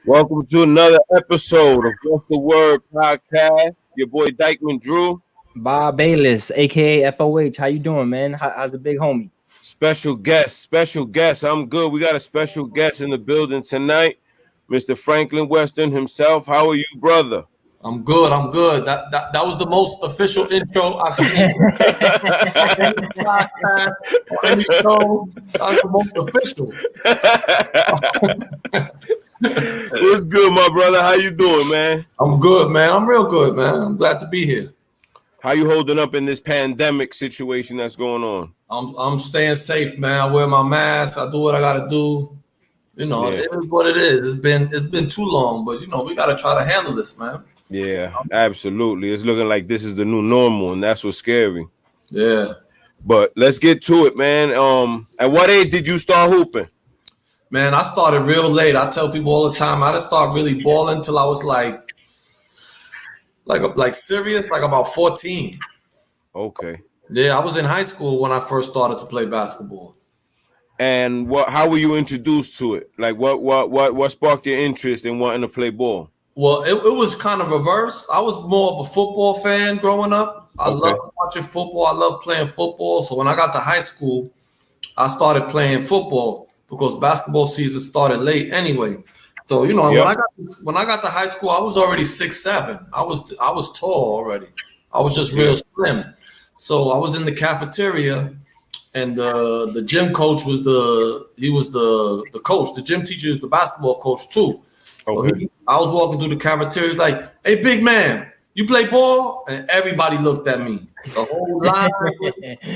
Welcome to another episode of What's the Word podcast. Your boy Dykeman Drew. Bob Bayless, aka FOH. How you doing, man? How's the big homie? Special guest. I'm good. We got a special guest in the building tonight, Mr. Franklin Weston himself. How are you, brother? I'm good. I'm good. That was the most official intro I've seen. Any podcast or any show, that's the most official. What's good, my brother? How you doing, man? I'm good, man. I'm real good, man. I'm glad to be here. How you holding up in this pandemic situation that's going on? I'm staying safe, man. I wear my mask. I do what I gotta do. You know, It is what it is. It's been too long, but we gotta try to handle this, man. Yeah, absolutely. It's looking like this is the new normal, and that's what's scary. Yeah. But let's get to it, man. At what age did you start hooping? Man, I started real late. I tell people all the time, I didn't start really balling until I was like serious, like about 14. Okay. Yeah, I was in high school when I first started to play basketball. And how were you introduced to it? Like what sparked your interest in wanting to play ball? Well, it was kind of reverse. I was more of a football fan growing up. I loved watching football. I loved playing football. So when I got to high school, I started playing football because basketball season started late anyway. So when I got to high school, I was already 6'7". I was tall already. I was just real slim. So I was in the cafeteria, and the gym coach was the coach. The gym teacher is the basketball coach too. So I was walking through the cafeteria, like, "Hey, big man, you play ball?" And everybody looked at me. The whole line,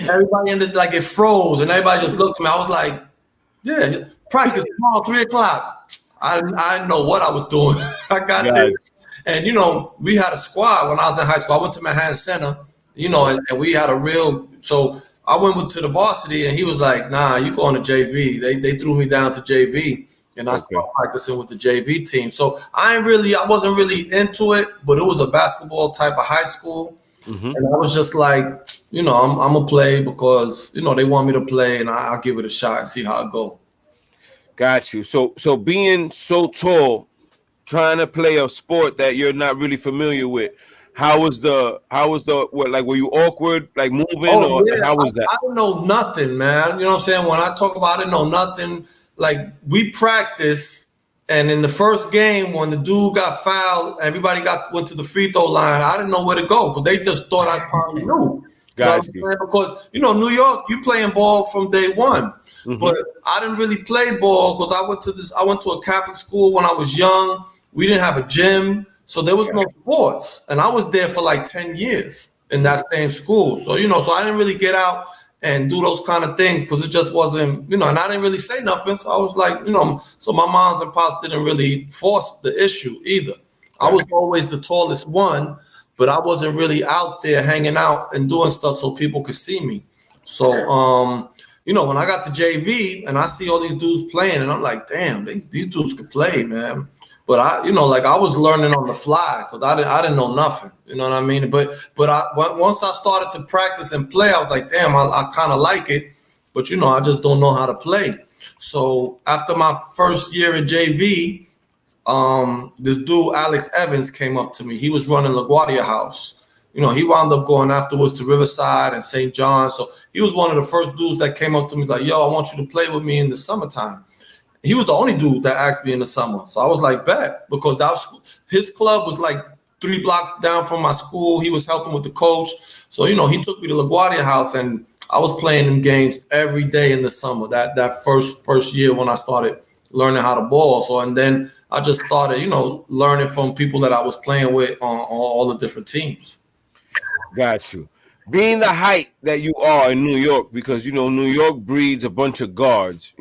everybody ended like it froze, and everybody just looked at me. I was like, "Yeah, practice tomorrow, 3:00." I didn't know what I was doing. I got there, and we had a squad when I was in high school. I went to Manhattan Center, and we had a real. So I went to the varsity, and he was like, "Nah, you going to JV?" They threw me down to JV. And I started practicing with the JV team. So I wasn't really into it, but it was a basketball type of high school. And I was just like, I'm gonna play because they want me to play, and I'll give it a shot and see how it go. Got you. So being so tall, trying to play a sport that you're not really familiar with, how was the what, like, were you awkward, like moving, how was that? I don't know nothing, man. You know what I'm saying? When I talk about I didn't know nothing. Like, we practiced, and in the first game, when the dude got fouled, everybody went to the free throw line. I didn't know where to go because they just thought I probably knew. Got you. Because New York, you playing ball from day one, but I didn't really play ball because I went to a Catholic school when I was young. We didn't have a gym, so there was no sports, and I was there for like 10 years in that same school. So so I didn't really get out and do those kind of things because it just wasn't, and I didn't really say nothing. So I was like, so my moms and pops didn't really force the issue either. I was always the tallest one, but I wasn't really out there hanging out and doing stuff so people could see me. So, when I got to JV and I see all these dudes playing, and I'm like, damn, these dudes could play, man. But I was learning on the fly because I didn't know nothing. You know what I mean? But once I started to practice and play, I was like, damn, I kind of like it. But I just don't know how to play. So after my first year at JV, this dude Alex Evans came up to me. He was running LaGuardia House. He wound up going afterwards to Riverside and St. John. So he was one of the first dudes that came up to me like, yo, I want you to play with me in the summertime. He was the only dude that asked me in the summer. So I was like, bet, because his club was like 3 blocks down from my school. He was helping with the coach. So, he took me to LaGuardia House, and I was playing in games every day in the summer, that first year when I started learning how to ball. So, and then I just started, learning from people that I was playing with on all the different teams. Got you. Being the height that you are in New York, because, New York breeds a bunch of guards,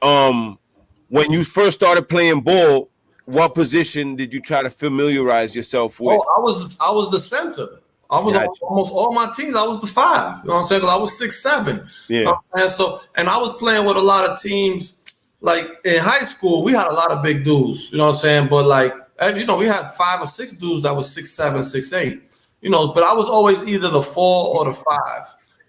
when you first started playing ball, what position did you try to familiarize yourself with? Oh, I was the center. I was on almost all my teams. I was the 5. You know what I'm saying? Because I was 6'7". Yeah. And I was playing with a lot of teams. Like in high school, we had a lot of big dudes. You know what I'm saying? But like, we had 5 or 6 dudes that was 6'7", 6'8". But I was always either the 4 or the 5.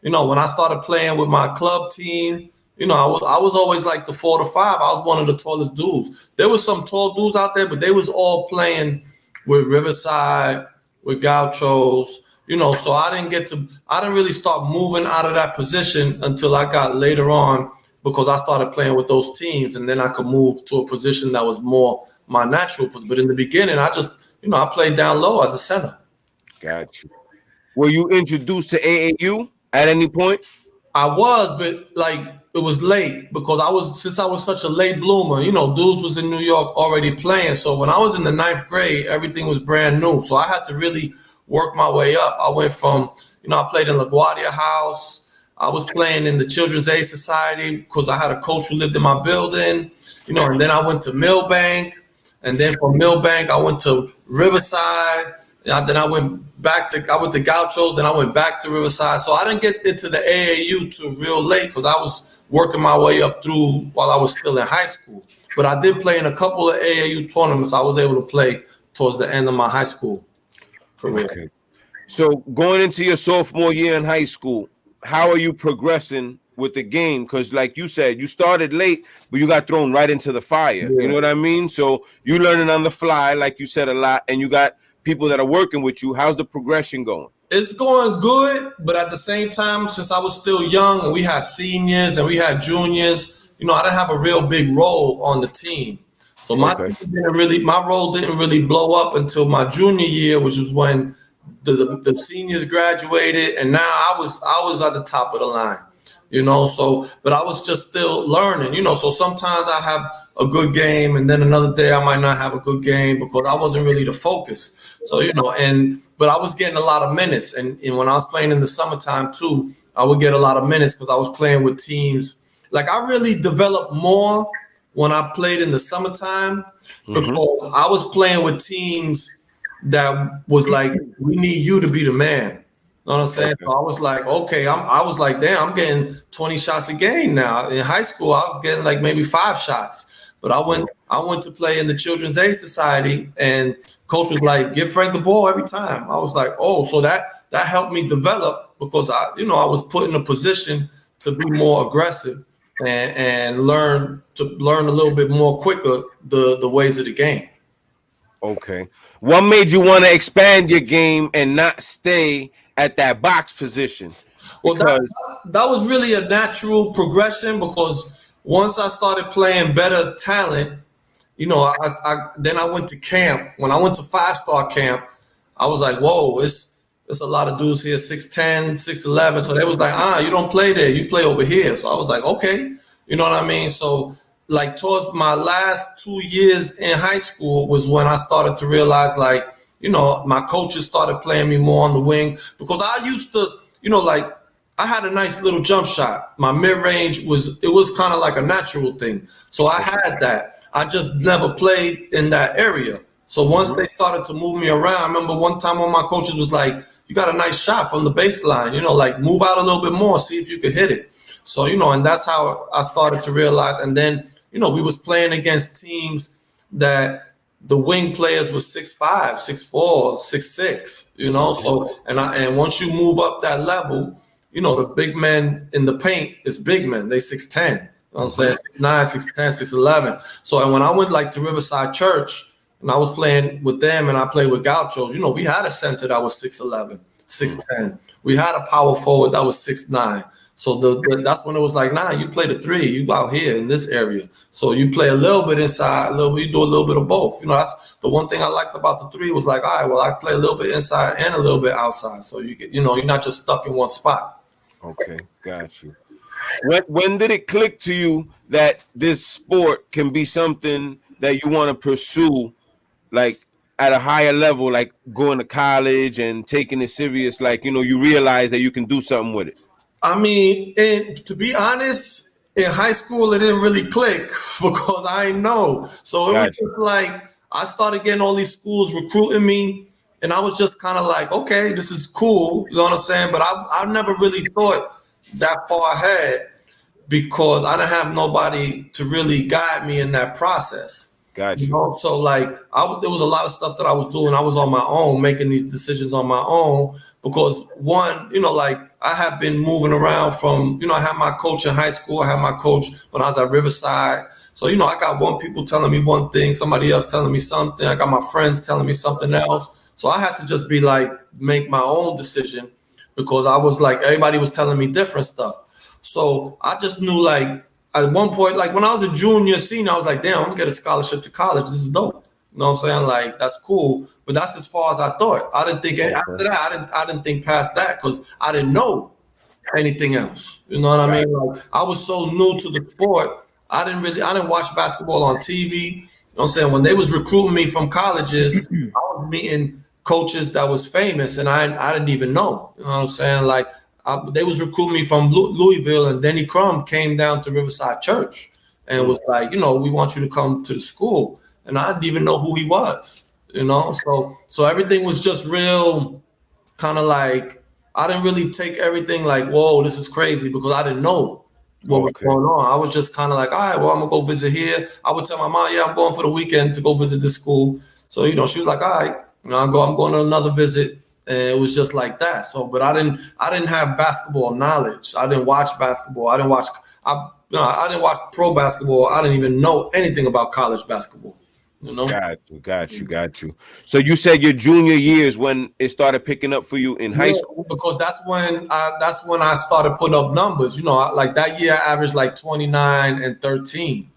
When I started playing with my club team, You know, I was always like the 4 to 5. I was one of the tallest dudes. There was some tall dudes out there, but they was all playing with Riverside, with Gauchos. You know, so I didn't really start moving out of that position until I got later on because I started playing with those teams, and then I could move to a position that was more my natural position. But in the beginning, I played down low as a center. Got you. Were you introduced to AAU at any point? I was, but like it was late because since I was such a late bloomer, you know, dudes was in New York already playing. So when I was in the 9th grade, everything was brand new. So I had to really work my way up. I went from, I played in LaGuardia House. I was playing in the Children's Aid Society because I had a coach who lived in my building, and then I went to Millbank. And then from Millbank, I went to Riverside. Then I went to Gauchos, then I went back to Riverside. So I didn't get into the AAU too real late because I was working my way up through while I was still in high school. But I did play in a couple of AAU tournaments. I was able to play towards the end of my high school career. Okay. So going into your sophomore year in high school, how are you progressing with the game? Because like you said, you started late, but you got thrown right into the fire. Yeah. You know what I mean? So you learning on the fly, like you said a lot, and you got people that are working with you. How's the progression going? It's going good, but at the same time, since I was still young and we had seniors and we had juniors, I didn't have a real big role on the team. So my role didn't really blow up until my junior year, which was when the seniors graduated, and now I was at the top of the line. But I was just still learning, so sometimes I have a good game and then another day I might not have a good game because I wasn't really the focus. So, but I was getting a lot of minutes. And when I was playing in the summertime too, I would get a lot of minutes because I was playing with teams. Like I really developed more when I played in the summertime because I was playing with teams that was like, we need you to be the man. You know what I'm saying? Okay. So I was like, okay, I was like, damn, I'm getting 20 shots a game now. In high school, I was getting like maybe 5 shots. But I went to play in the Children's Aid Society, and coach was like, give Frank the ball every time. I was like, oh, so that helped me develop because I was put in a position to be more aggressive and learn a little bit more quicker the ways of the game. Okay. What made you want to expand your game and not stay at that box position? Well, that was really a natural progression because once I started playing better talent, then I went to camp. When I went to 5-star camp, I was like, whoa, it's a lot of dudes here, 6'10", 6'11". So they was like, you don't play there, you play over here. So I was like, okay, you know what I mean? So like towards my last 2 years in high school was when I started to realize like, my coaches started playing me more on the wing because I used to, I had a nice little jump shot. My mid-range was kind of like a natural thing. So I had that. I just never played in that area. So once they started to move me around, I remember one time one of my coaches was like, you got a nice shot from the baseline, like move out a little bit more, see if you could hit it. So, and that's how I started to realize. And then, we was playing against teams that the wing players were 6'5", 6'4", 6'6", so, and once you move up that level, the big men in the paint is big men. They 6'10", you know what I'm saying? 6'9", 6'10", 6'11". So, and when I went like to Riverside Church and I was playing with them and I played with Gauchos, we had a center that was 6'11", 6'10". We had a power forward that was 6'9". So that's when it was like, nah, you play the 3, you out here in this area. So you play a little bit inside, you do a little bit of both. That's the one thing I liked about the 3 was like, all right, well, I play a little bit inside and a little bit outside. So you get, you're not just stuck in one spot. Okay, got you. When did it click to you that this sport can be something that you want to pursue, like at a higher level, like going to college and taking it serious? Like, you realize that you can do something with it. I mean, and to be honest, in high school, it didn't really click because I didn't know. So it was just like, I started getting all these schools recruiting me. And I was just kind of like, okay, this is cool. You know what I'm saying? But I never really thought that far ahead because I didn't have nobody to really guide me in that process. Gotcha. So like, there was a lot of stuff that I was doing. I was on my own, making these decisions on my own. because one, like I have been moving around from, I had my coach in high school, I had my coach when I was at Riverside. So, I got one people telling me one thing, somebody else telling me something. I got my friends telling me something else. So I had to just be like, make my own decision because I was like, everybody was telling me different stuff. So I just knew like at one point, like when I was a junior, senior, I was like, damn, I'm gonna get a scholarship to college. This is dope. You know what I'm saying? Like, that's cool. But that's as far as I thought. I didn't think after that, I didn't think past that because I didn't know anything else. You know what I mean? Like I was so new to the sport. I didn't watch basketball on TV. You know what I'm saying? When they was recruiting me from colleges, I was meeting coaches that was famous and I didn't even know. You know what I'm saying? Like they was recruiting me from Louisville, and Denny Crum came down to Riverside Church and was like, we want you to come to the school. And I didn't even know who he was, So everything was just real kind of like, I didn't really take everything like, whoa, this is crazy, because I didn't know what was going on. I was just kind of like, all right, well, I'm gonna go visit here. I would tell my mom, yeah, I'm going for the weekend to go visit this school. So, she was like, all right, I'm going on another visit. And it was just like that. So, but I didn't have basketball knowledge. I didn't watch basketball. I didn't watch pro basketball. I didn't even know anything about college basketball. Got you. So you said your junior years when it started picking up for you in high school? Because that's when I started putting up numbers. Like that year I averaged like 29 and 13.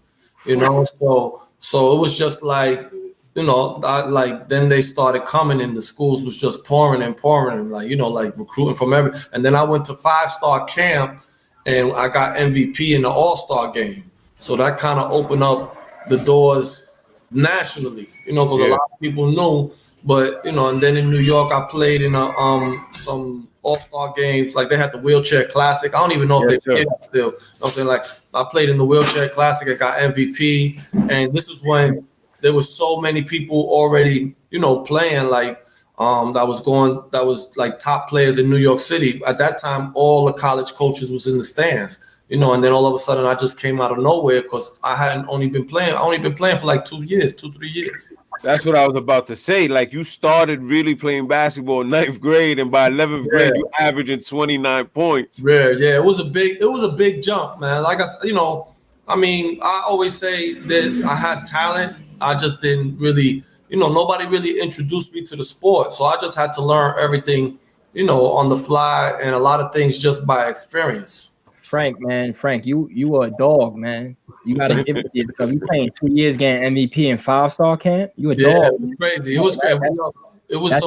So it was just like, then they started coming in. The schools was just pouring and like recruiting from and then I went to 5-star camp and I got MVP in the All-Star game. So that kind of opened up the doors nationally, because a lot of people knew, but and then in New York I played in some All-Star games, like they had the Wheelchair Classic. I don't even know if they play that still. I'm saying, like, I played in the Wheelchair Classic, I got MVP, and this is when there was so many people already, playing, like that was like top players in New York City. At that time, all the college coaches was in the stands. And then all of a sudden I just came out of nowhere because I only been playing for like 3 years. That's what I was about to say. Like, you started really playing basketball in 9th grade, and by 11th grade you averaging 29 points. Yeah, it was a big jump, man. Like I always say that I had talent. I just didn't really, nobody really introduced me to the sport. So I just had to learn everything, on the fly, and a lot of things just by experience. Frank, you were a dog, man. You gotta give it to yourself. You playing 2 years, getting MVP in 5-star camp. You a dog. It was crazy. It was crazy. It was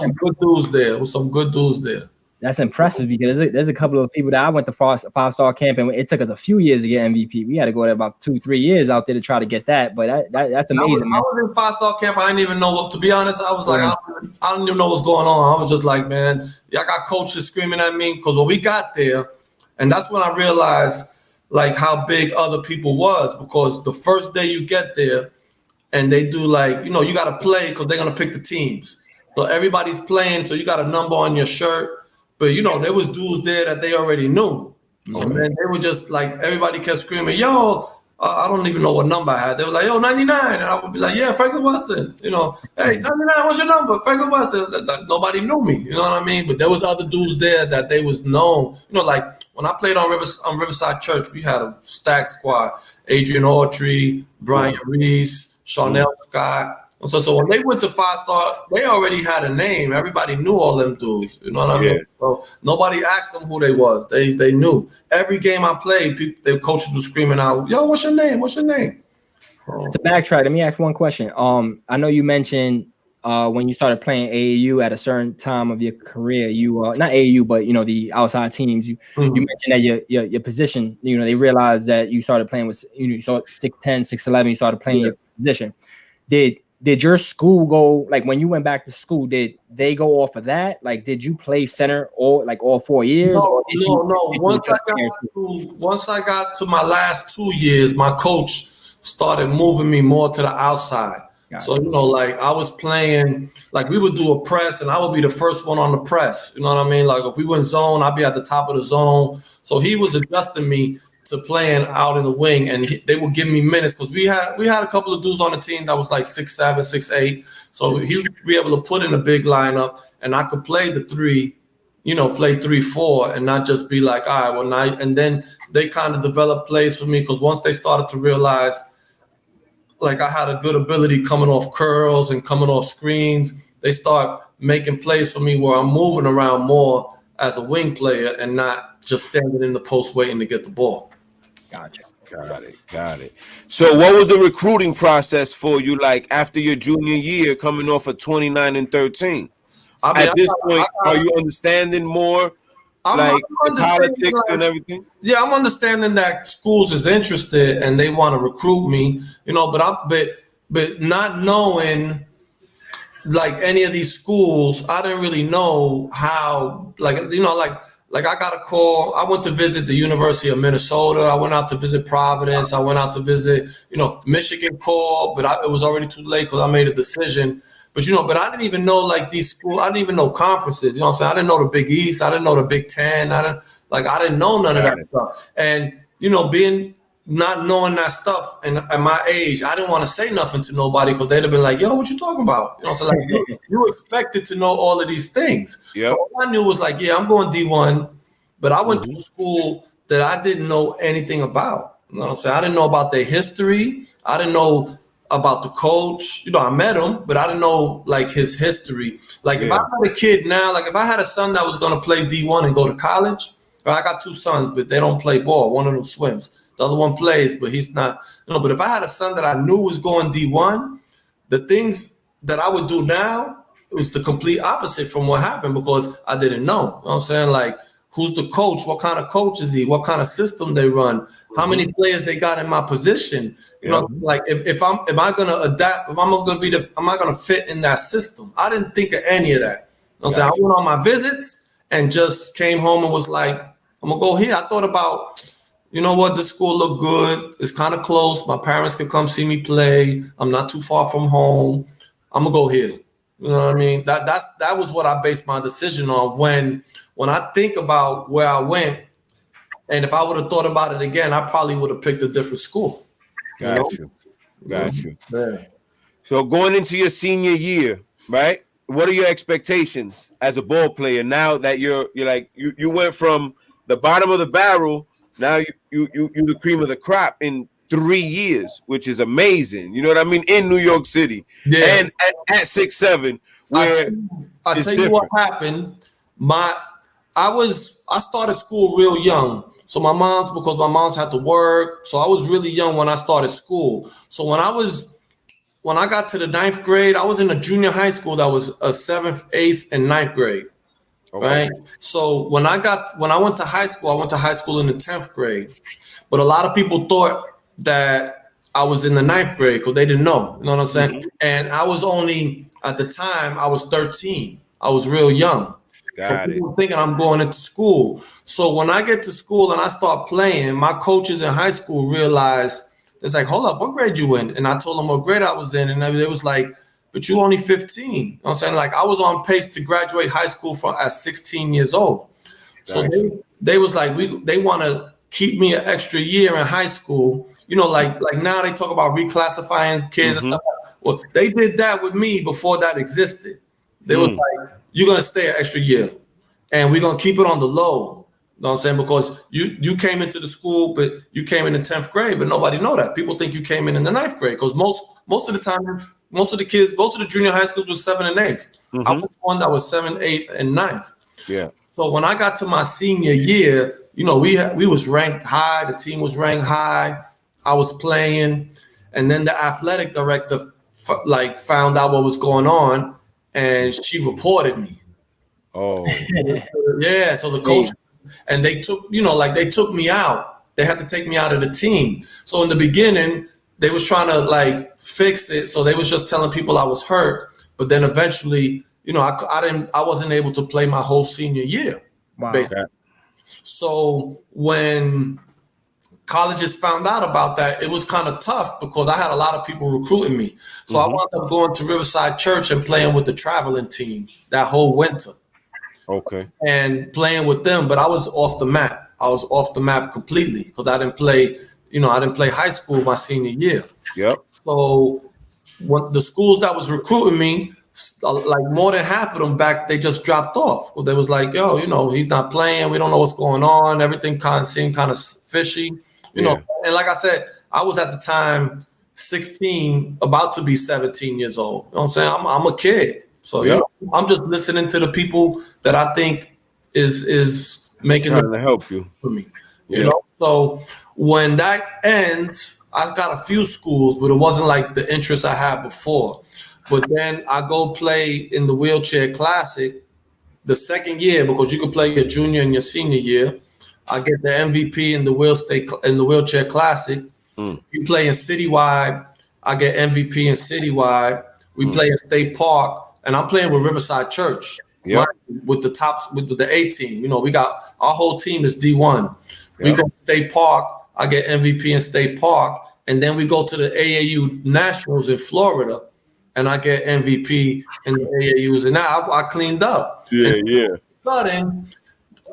some good dudes there. That's impressive because there's a couple of people that I went to 5-star camp, and it took us a few years to get MVP. We had to go there about 2-3 years out there to try to get that. But that's amazing. I was in 5-star camp. I didn't even know what. To be honest, I was like, I didn't even know what's going on. I was just like, man, I got coaches screaming at me because when we got there. And that's when I realized like how big other people was, because the first day you get there and they do like, you got to play because they're going to pick the teams. So everybody's playing. So you got a number on your shirt. But, there was dudes there that they already knew. So man, they were just like, everybody kept screaming, yo, I don't even know what number I had. They were like, yo, 99. And I would be like, yeah, Franklin Weston. Hey, 99, what's your number? Franklin Weston. Nobody knew me. You know what I mean? But there was other dudes there that they was known. Like when I played on Riverside Church, we had a stacked squad. Adrian Autry, Brian Reese, Charnel Scott. So when they went to 5-star, they already had a name. Everybody knew all them dudes. You know what I mean? So nobody asked them who they was. They knew. Every game I played, the coaches were screaming out, yo, what's your name? What's your name? To backtrack, let me ask one question. I know you mentioned when you started playing AAU at a certain time of your career, you not AAU, but the outside teams. You mentioned that your position. They realized that you started playing with you saw 6'10", 6'11". You started playing your position. Did your school go, like when you went back to school, did they go off of that? Like, did you play center all 4 years? No. Once I got to my last 2 years, my coach started moving me more to the outside. So, like I was playing, like we would do a press and I would be the first one on the press. You know what I mean? Like if we went zone, I'd be at the top of the zone. So he was adjusting me to playing out in the wing, and they would give me minutes because we had a couple of dudes on the team that was like 6'7", 6'8". So he would be able to put in a big lineup, and I could play the 3, play 3-4 and not just be like, all right, well, now, and then they kind of developed plays for me because once they started to realize like I had a good ability coming off curls and coming off screens, they start making plays for me where I'm moving around more as a wing player and not just standing in the post waiting to get the ball. Gotcha. Got it. So what was the recruiting process for you like after your junior year coming off of 29-13? At this point, are you understanding more like the politics and everything? Yeah, I'm understanding that schools is interested and they want to recruit me, but not knowing like any of these schools, I didn't really know how, like I got a call. I went to visit the University of Minnesota. I went out to visit Providence. I went out to visit, Michigan called, but it was already too late because I made a decision. But, but I didn't even know like these schools. I didn't even know conferences. You know what I'm saying? I didn't know the Big East. I didn't know the Big Ten. I didn't know none of that stuff. And, being not knowing that stuff and at my age, I didn't want to say nothing to nobody because they'd have been like, yo, what you talking about? So like you expected to know all of these things. Yep. So all I knew was like, yeah, I'm going D1, but I went to a school that I didn't know anything about. You know what I'm saying? I didn't know about their history. I didn't know about the coach. I met him, but I didn't know like his history. Like if I had a kid now, like if I had a son that was going to play D1 and go to college, or I got two sons, but they don't play ball. One of them swims. The other one plays, but he's not. But if I had a son that I knew was going D1, the things that I would do now was the complete opposite from what happened because I didn't know. You know what I'm saying? Like, who's the coach? What kind of coach is he? What kind of system they run? How many players they got in my position? Like if am I gonna adapt? If I'm gonna am I gonna fit in that system? I didn't think of any of that. You know what I'm saying? I went on my visits and just came home and was like, I'm gonna go here. I thought about, this school looked good. It's kind of close. My parents could come see me play. I'm not too far from home. I'm gonna go here. You know what I mean? That was what I based my decision on when I think about where I went. And if I would have thought about it again, I probably would have picked a different school. Got you. Yeah. So going into your senior year, right? What are your expectations as a ball player now that you're like you went from the bottom of the barrel, now you the cream of the crop in 3 years, which is amazing. You know what I mean? In New York City. Yeah. And at 6'7", where I'll tell you what happened. I started school real young. So because my mom's had to work. So I was really young when I started school. So when I got to the 9th grade, I was in a junior high school that was a 7th, 8th, and 9th grade. Okay. Right. So when I went to high school, I went to high school in the 10th grade. But a lot of people thought that I was in the 9th grade because they didn't know. You know what I'm saying? Mm-hmm. And I was only, at the time, I was 13. I was real young. So people thinking I'm going into school. So when I get to school and I start playing, my coaches in high school realized, it's like, hold up, what grade you in? And I told them what grade I was in. And they was like, but you only 15. You know what I'm saying? Like I was on pace to graduate high school at 16 years old. So they was like, they want to keep me an extra year in high school. Like now they talk about reclassifying kids and stuff. Well, they did that with me before that existed. They was like, you're going to stay an extra year and we're going to keep it on the low. You know what I'm saying? Because you came into the school, but you came in the 10th grade, but nobody know that. People think you came in the 9th grade because most of the time, most of the kids, most of the junior high schools was 7th and 8th. Mm-hmm. I was one that was 7th, 8th, and 9th. Yeah. So when I got to my senior year, we was ranked high. The team was ranked high. I was playing. And then the athletic director found out what was going on. And she reported me. Oh, yeah. So the coach and they took, they took me out. They had to take me out of the team. So in the beginning, they was trying to fix it. So they was just telling people I was hurt. But then eventually, I wasn't able to play my whole senior year. Wow. Basically. So when colleges found out about that, it was kind of tough because I had a lot of people recruiting me. So I wound up going to Riverside Church and playing with the traveling team that whole winter. Okay. And playing with them, but I was off the map. I was off the map completely because I didn't play high school my senior year. Yep. So when the schools that was recruiting me, like more than half of them back, they just dropped off. Well, they was like, yo, he's not playing. We don't know what's going on. Everything seemed kind of fishy, And like I said, I was at the time 16, about to be 17 years old. You know what I'm saying? I'm a kid. So I'm just listening to the people that I think is making trying to help you for me. You know? So when that ends, I got a few schools, but it wasn't like the interest I had before. But then I go play in the wheelchair classic the second year, because you can play your junior and your senior year. I get the MVP in the wheelchair classic. We play in citywide. I get MVP in citywide. We play in State Park, and I'm playing with Riverside Church. With the tops, with the A team. We got our whole team is D1. We go to State Park. I get MVP in State Park, and then we go to the AAU Nationals in Florida, and I get MVP in the AAUs. And now I cleaned up. Sudden,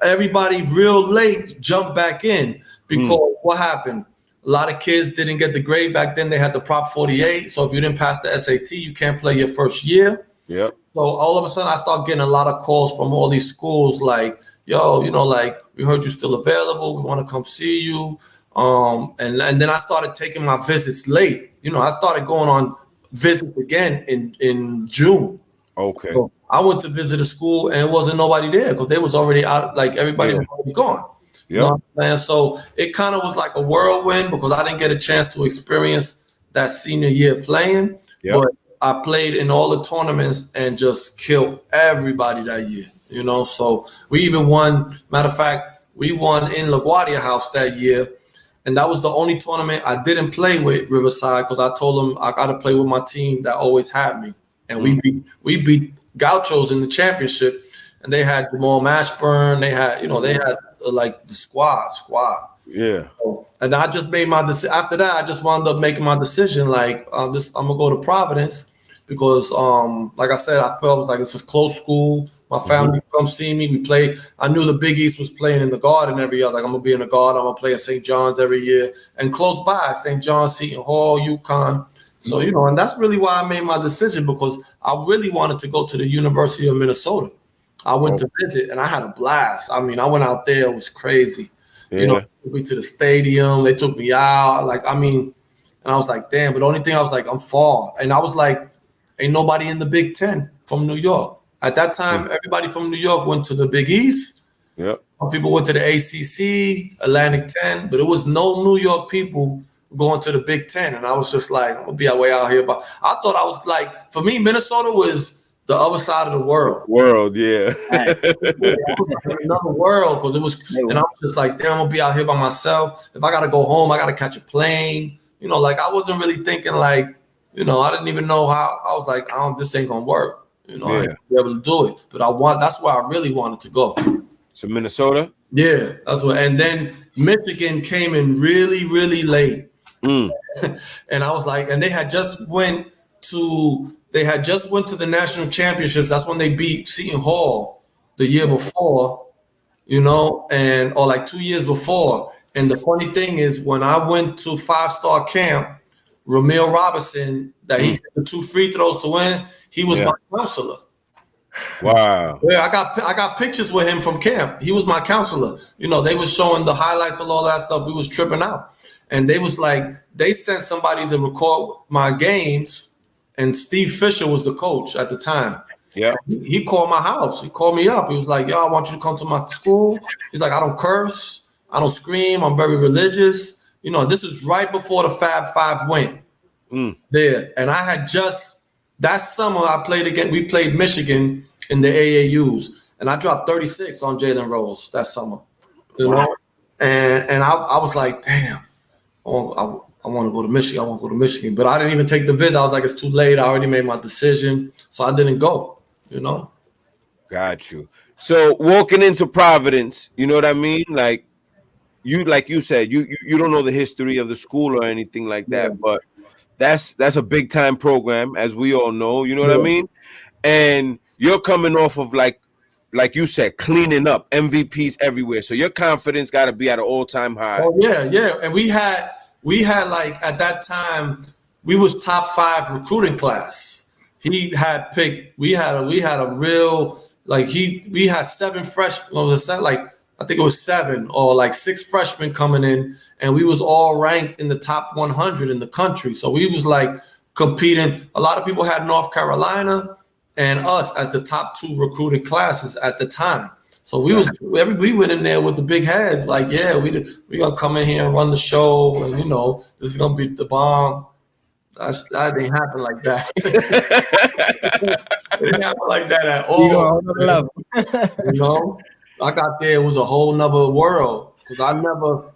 everybody real late jumped back in because what happened? A lot of kids didn't get the grade back then. They had the Prop 48. So if you didn't pass the SAT, you can't play your first year. So all of a sudden, I start getting a lot of calls from all these schools like, yo, like, we heard you're still available. We want to come see you. And then I started taking my visits late. I started going on visits again in June. Okay. So I went to visit a school and it wasn't nobody there because they was already out. Like everybody was already gone. You know what I'm saying? So it kind of was like a whirlwind because I didn't get a chance to experience that senior year playing. But I played in all the tournaments and just killed everybody that year. So we even won. Matter of fact, we won in LaGuardia House that year. And that was the only tournament I didn't play with Riverside because I told them I got to play with my team that always had me. And we beat Gauchos in the championship. And they had Jamal Mashburn. They had, they had like the squad. And I just made my decision. After that, I just wound up making my decision. Like, I'm going to go to Providence because, like I said, I felt it was like it's a close school. My family come see me. We play. I knew the Big East was playing in the Garden every year. Like, I'm going to be in the Garden. I'm going to play at St. John's every year. And close by, St. John's, Seton Hall, UConn. So, and that's really why I made my decision because I really wanted to go to the University of Minnesota. I went to visit and I had a blast. I mean, I went out there. It was crazy. They took me to the stadium. They took me out. And I was like, damn. But the only thing I was like, I'm far. And I was like, ain't nobody in the Big Ten from New York. At that time, everybody from New York went to the Big East. Some people went to the ACC, Atlantic 10, but it was no New York people going to the Big Ten. And I was just like, I'm going to be way out here. But I thought I was like, for me, Minnesota was the other side of the world. Another world because it was, and I was just like, damn, I'm going to be out here by myself. If I got to go home, I got to catch a plane. Like I wasn't really thinking like, I didn't even know how. I was like, this ain't going to work. I ain't be able to do it. But that's where I really wanted to go. So Minnesota? Yeah, that's what. And then Michigan came in really, really late. And I was like, and they had just went to the national championships. That's when they beat Seton Hall the year before, or like 2 years before. And the funny thing is when I went to 5-star camp, Ramil Robinson, that he hit the 2 free throws to win, he was my counselor. Wow. Yeah, I got pictures with him from camp. He was my counselor. They was showing the highlights of all that stuff. We was tripping out. And they was like, they sent somebody to record my games, and Steve Fisher was the coach at the time. Yeah. He called my house. He called me up. He was like, yo, I want you to come to my school. He's like, I don't curse. I don't scream. I'm very religious. This is right before the Fab Five went there. And I had that summer we played Michigan in the AAUs. And I dropped 36 on Jalen Rose that summer. And I was like, damn, I want to go to Michigan. I want to go to Michigan. But I didn't even take the visit. I was like, it's too late. I already made my decision. So I didn't go, Got you. So walking into Providence, you know what I mean? Like you said, you don't know the history of the school or anything like that, but that's a big time program, as we all know, you know what I mean? And you're coming off of like you said, cleaning up, MVPs everywhere. So your confidence got to be at an all-time high. Oh yeah. And we had like at that time, we was top 5 recruiting class. he had picked. We had a real like we had 7 freshmen. What was it, like I think it was 7 or like 6 freshmen coming in, and we was all ranked in the top 100 in the country. So we was like competing. A lot of people had North Carolina and us as the top 2 recruited classes at the time. So we went in there with the big heads, like, yeah, we gonna come in here and run the show, and this is gonna be the bomb. That didn't happen like that. It didn't happen like that at all. I got there, it was a whole nother world because I never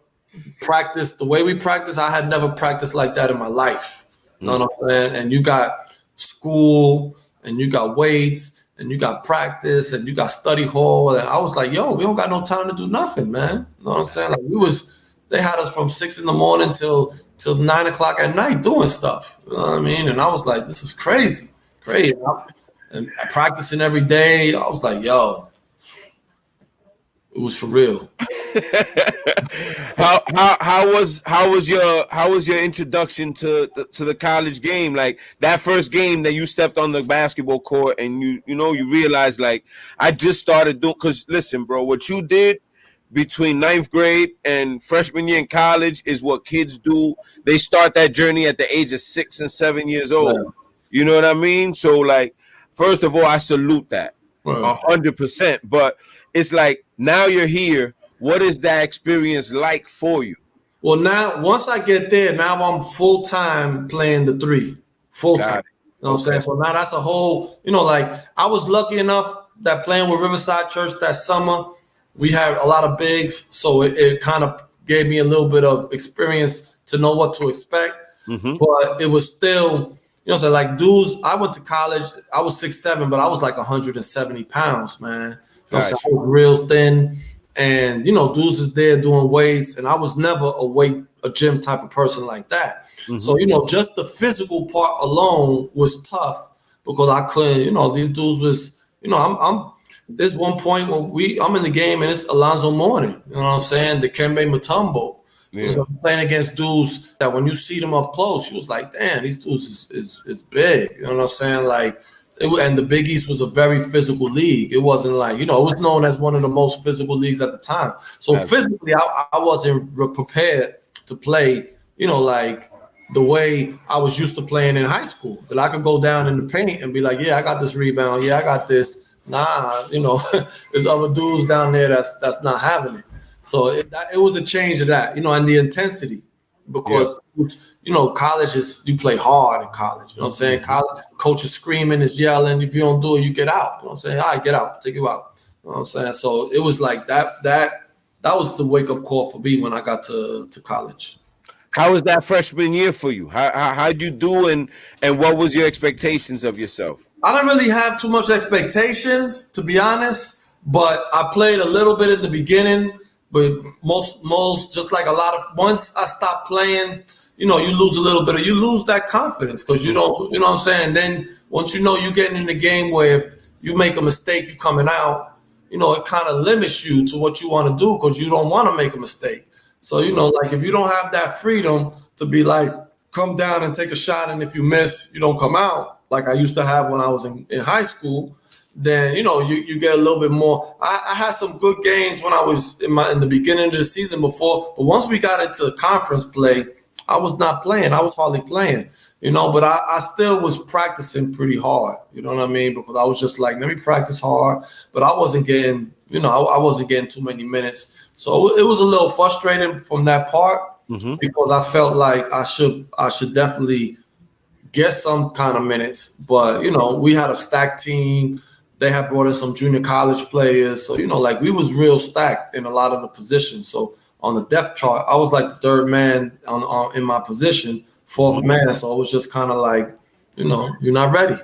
practiced the way we practice. I had never practiced like that in my life. You know what I'm saying? And you got school, and you got weights, and you got practice, and you got study hall. And I was like, yo, we don't got no time to do nothing, man. You know what I'm saying? Like they had us from 6 a.m. till 9 o'clock at night doing stuff. You know what I mean? And I was like, this is crazy. And practicing every day. I was like, yo, it was for real. How was your introduction to the college game? Like that first game that you stepped on the basketball court and you realized like I just started doing, because listen, bro, what you did between 9th grade and freshman year in college is what kids do. They start that journey at the age of 6 and 7 years old. Yeah. You know what I mean? So like, first of all, I salute that 100%. But it's like now you're here. What is that experience like for you? Well, now once I get there, now I'm full time playing the 3, full time. You know what I'm saying? So now that's a whole. Like I was lucky enough that playing with Riverside Church that summer, we had a lot of bigs, so it kind of gave me a little bit of experience to know what to expect. Mm-hmm. But it was still, so like dudes, I went to college, I was 6'7", but I was like 170 pounds, man. So I was real thin, and dudes is there doing weights, and I was never a gym type of person like that. Mm-hmm. So just the physical part alone was tough because I couldn't, these dudes was, there's one point when I'm in the game and it's Alonzo Mourning, you know what I'm saying? Dikembe Mutombo. Yeah. So I'm playing against dudes that when you see them up close, you was like, damn, these dudes is big. You know what I'm saying? Like, and the Big East was a very physical league. It wasn't like, it was known as one of the most physical leagues at the time. So physically, I wasn't prepared to play, like the way I was used to playing in high school. That I could go down in the paint and be like, yeah, I got this rebound. Yeah, I got this. Nah, there's other dudes down there that's not having it. So it was a change of that, and the intensity, because college is, you play hard in college. You know what I'm saying? College coach is screaming, is yelling. If you don't do it, you get out. You know what I'm saying? All right, get out, take you out. You know what I'm saying? So it was like that was the wake up call for me when I got to college. How was that freshman year for you? How'd you do, and what was your expectations of yourself? I didn't really have too much expectations, to be honest, but I played a little bit at the beginning, but most just like a lot of, once I stopped playing, you lose a little bit, you lose that confidence because you don't, what I'm saying? Then once you're getting in the game where if you make a mistake, you coming out, it kind of limits you to what you want to do because you don't want to make a mistake. So, like if you don't have that freedom to be like, come down and take a shot, and if you miss, you don't come out, like I used to have when I was in high school, then you get a little bit more. I had some good games when I was in the beginning of the season before, but once we got into conference play, I was not playing. I was hardly playing, but I still was practicing pretty hard. You know what I mean? Because I was just like, let me practice hard, but I wasn't getting, I wasn't getting too many minutes. So it was a little frustrating from that part, because I felt like I should definitely get some kind of minutes, but we had a stacked team. They had brought in some junior college players, so like we was real stacked in a lot of the positions. So on the depth chart, I was like the 3rd man in my position, 4th man. So it was just kind of like, you're not ready.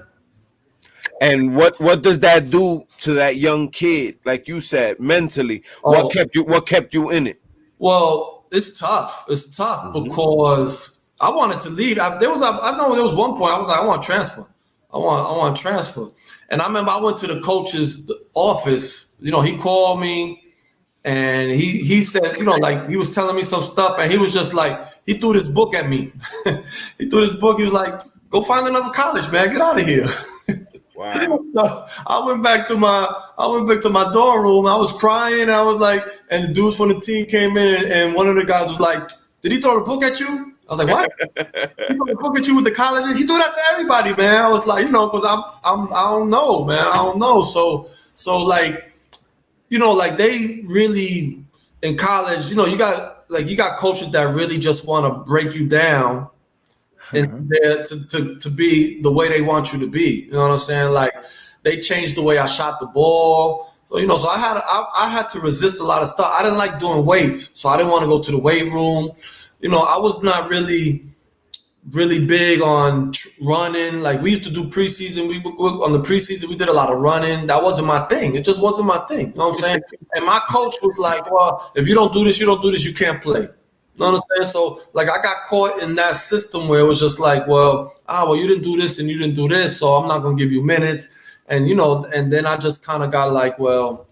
And what does that do to that young kid, like you said, mentally? What kept you in it? Well, it's tough. It's tough because I wanted to leave. I know there was one point I was like, I want to transfer. I want to transfer. And I remember I went to the coach's office. He called me and he said, like he was telling me some stuff, and he was just like, he threw this book at me. He threw this book. He was like, go find another college, man. Get out of here. Wow. So I went back to my dorm room. I was crying. I was like, and the dudes from the team came in, and one of the guys was like, "Did he throw the book at you?" I was like, "What? He threw the book at you with the colleges? He threw that to everybody, man." I was like, because I don't know, man. I don't know. So like, like they really in college, you got coaches that really just want to break you down and there to be the way they want you to be. You know what I'm saying? Like they changed the way I shot the ball. So so I had to resist a lot of stuff. I didn't like doing weights, so I didn't want to go to the weight room. I was not really big on running. Like we used to do preseason. On the preseason we did a lot of running. That wasn't my thing. It just wasn't my thing. You know what I'm saying? And my coach was like, "Well, if you don't do this, you can't play." You know what I'm saying? So like I got caught in that system where it was just like, well, you didn't do this and you didn't do this, so I'm not gonna give you minutes. And and then I just kind of got like, well,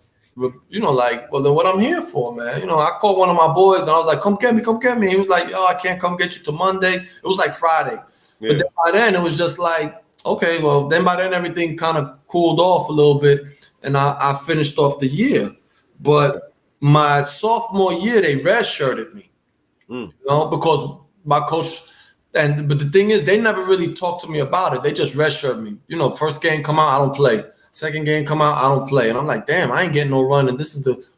then what I'm here for, man. I called one of my boys and I was like, come get me. He was like, I can't come get you till Monday. It was like Friday. Yeah. But then by then it was just like, okay, well, then by then everything kind of cooled off a little bit and I finished off the year. But my sophomore year, they redshirted me. Because my coach, but the thing is, they never really talked to me about it. They just redshirted me. First game come out, I don't play. Second game come out, I don't play. And I'm like, damn, I ain't getting no run. And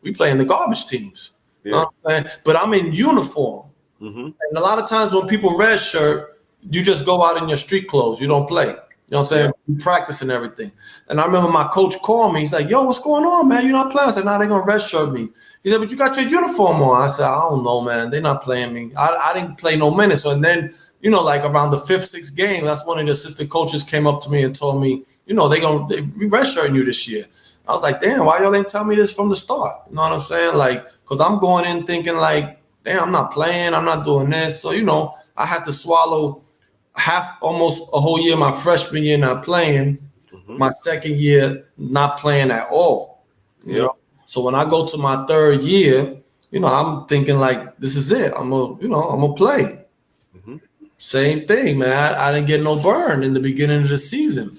we playing the garbage teams. Yeah. You know what I'm saying? But I'm in uniform. Mm-hmm. And a lot of times when people redshirt, you just go out in your street clothes. You don't play. You know what I'm saying? Yeah. You practice and everything. And I remember my coach called me. He's like, yo, what's going on, man? You're not playing. I said, nah, they're going to redshirt me. He said, but you got your uniform on. I said, I don't know, man. They're not playing me. I didn't play no minutes. So, and then, like around the 5th, 6th game, that's one of the assistant coaches came up to me and told me, we redshirting you this year. I was like, damn, why y'all didn't tell me this from the start? You know what I'm saying? Like, because I'm going in thinking like, damn, I'm not playing. I'm not doing this. So, I had to swallow almost a whole year, my freshman year not playing, my second year not playing at all. You know? So when I go to my third year, I'm thinking like, this is it. I'm gonna play. Mm-hmm. Same thing, man. I didn't get no burn in the beginning of the season.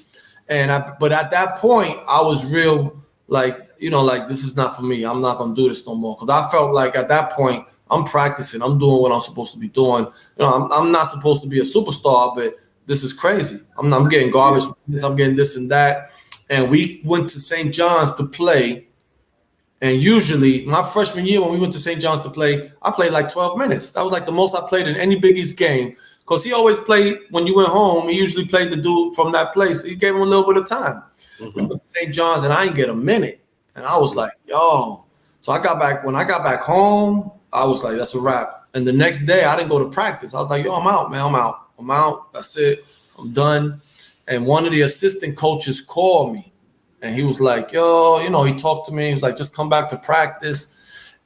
But at that point, I was real like, this is not for me. I'm not gonna do this no more. Cause I felt like at that point, I'm practicing. I'm doing what I'm supposed to be doing. I'm not supposed to be a superstar, but this is crazy. I'm getting garbage. I'm getting this and that. And we went to St. John's to play. And usually my freshman year, when we went to St. John's to play, I played like 12 minutes. That was like the most I played in any Big East game. Because he always played, when you went home, he usually played the dude from that place. He gave him a little bit of time. Mm-hmm. We went to St. John's and I didn't get a minute. And I was like, yo. So when I got back home, I was like, that's a wrap. And the next day I didn't go to practice. I was like, yo, I'm out, man. I'm out. That's it. I'm done. And one of the assistant coaches called me. And he was like, yo, he talked to me. He was like, just come back to practice.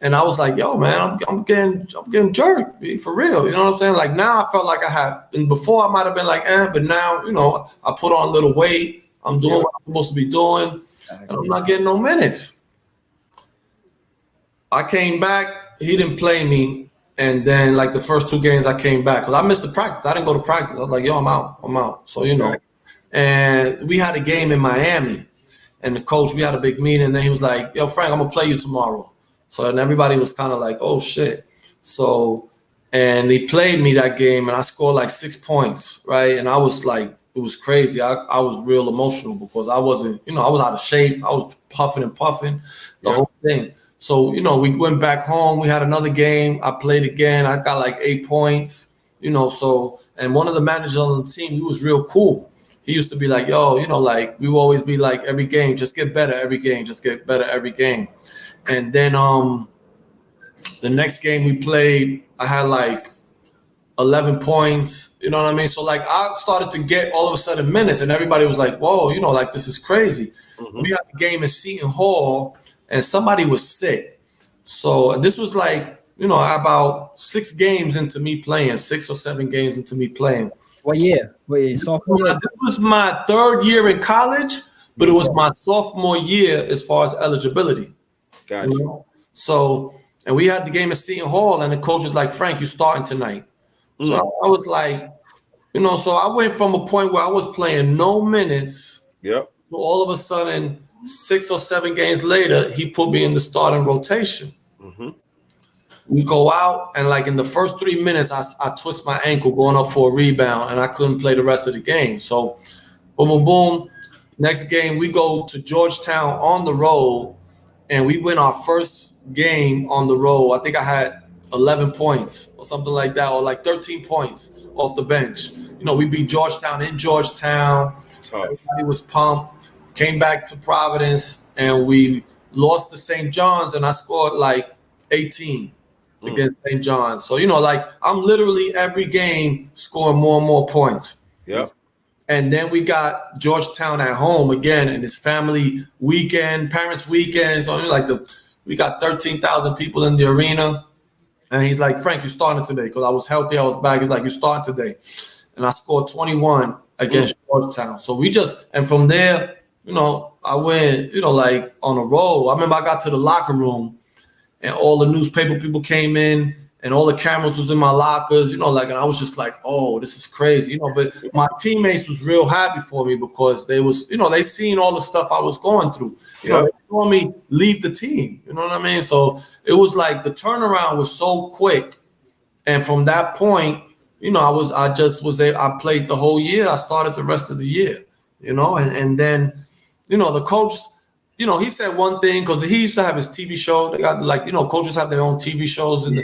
And I was like, yo, man, I'm getting jerked for real. You know what I'm saying? Like now I felt like I had, and before I might have been like, but now, I put on a little weight. I'm doing what I'm supposed to be doing. And I'm not getting no minutes. I came back. He didn't play me. And then like the first 2 games I came back because I missed the practice. I didn't go to practice. I was like, yo, I'm out. So, and we had a game in Miami. And the coach, we had a big meeting, and then he was like, yo, Frank, I'm going to play you tomorrow. So then everybody was kind of like, oh, shit. So, and he played me that game, and I scored like 6 points, right? And I was like, it was crazy. I was real emotional because I wasn't, I was out of shape. I was puffing and puffing, the whole thing. So, we went back home. We had another game. I played again. I got like 8 points, so, and one of the managers on the team, he was real cool. He used to be like, yo, like we will always be like every game, just get better every game, just get better every game. And then the next game we played, I had like 11 points, you know what I mean? So like I started to get all of a sudden minutes and everybody was like, whoa, like this is crazy. Mm-hmm. We had a game in Seton Hall and somebody was sick. So this was like, about 6 games into me playing, 6 or 7 games into me playing. What year? Sophomore year? This was my 3rd year in college, but it was my sophomore year as far as eligibility. Gotcha. So, and we had the game at Seton Hall, and the coach was like, Frank, you starting tonight. So I was like, so I went from a point where I was playing no minutes So all of a sudden, 6 or 7 games later, he put me in the starting rotation. We go out, and like in the first 3 minutes, I twist my ankle going up for a rebound, and I couldn't play the rest of the game. So, boom, boom, boom. Next game, we go to Georgetown on the road, and we win our first game on the road. I think I had 11 points or something like that, or like 13 points off the bench. You know, we beat Georgetown in Georgetown. Tough. Everybody was pumped. Came back to Providence, and we lost to St. John's, and I scored like 18 against St. John's. So, you know, like I'm literally every game scoring more and more points. Yep. And then we got Georgetown at home again, and it's family weekend, parents' weekend. So like we got 13,000 people in the arena. And he's like, Frank, you starting today? Because I was healthy, I was back. He's like, you starting today. And I scored 21 against Georgetown. So and from there, you know, I went, you know, like on a roll. I remember I got to the locker room, and all the newspaper people came in, and all the cameras was in my lockers, you know, like, and I was just like, oh, this is crazy, you know. But my teammates was real happy for me because they was, you know, they seen all the stuff I was going through. You know, they told me leave the team. You know what I mean? So it was like the turnaround was so quick, and from that point, you know, I played the whole year. I started the rest of the year, you know, and then, you know, the coach. You know, he said one thing because he used to have his TV show. They got like, you know, coaches have their own TV shows. And,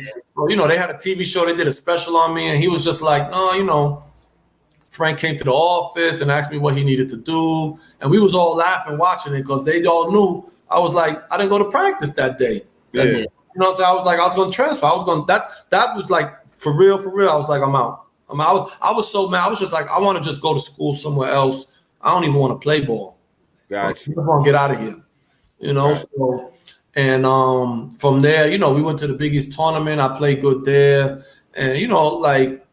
you know, they had a TV show. They did a special on me. And he was just like, no, you know, Frank came to the office and asked me what he needed to do. And we was all laughing watching it because they all knew I was like, I didn't go to practice that day. Yeah. You know, so I was like, I was going to transfer. That was like, for real. I was like, I'm out. I was so mad. I was just like, I want to just go to school somewhere else. I don't even want to play ball. Gotcha. I want to get out of here. You know, so, and from there, you know, we went to the Big East tournament. I played good there, and you know, like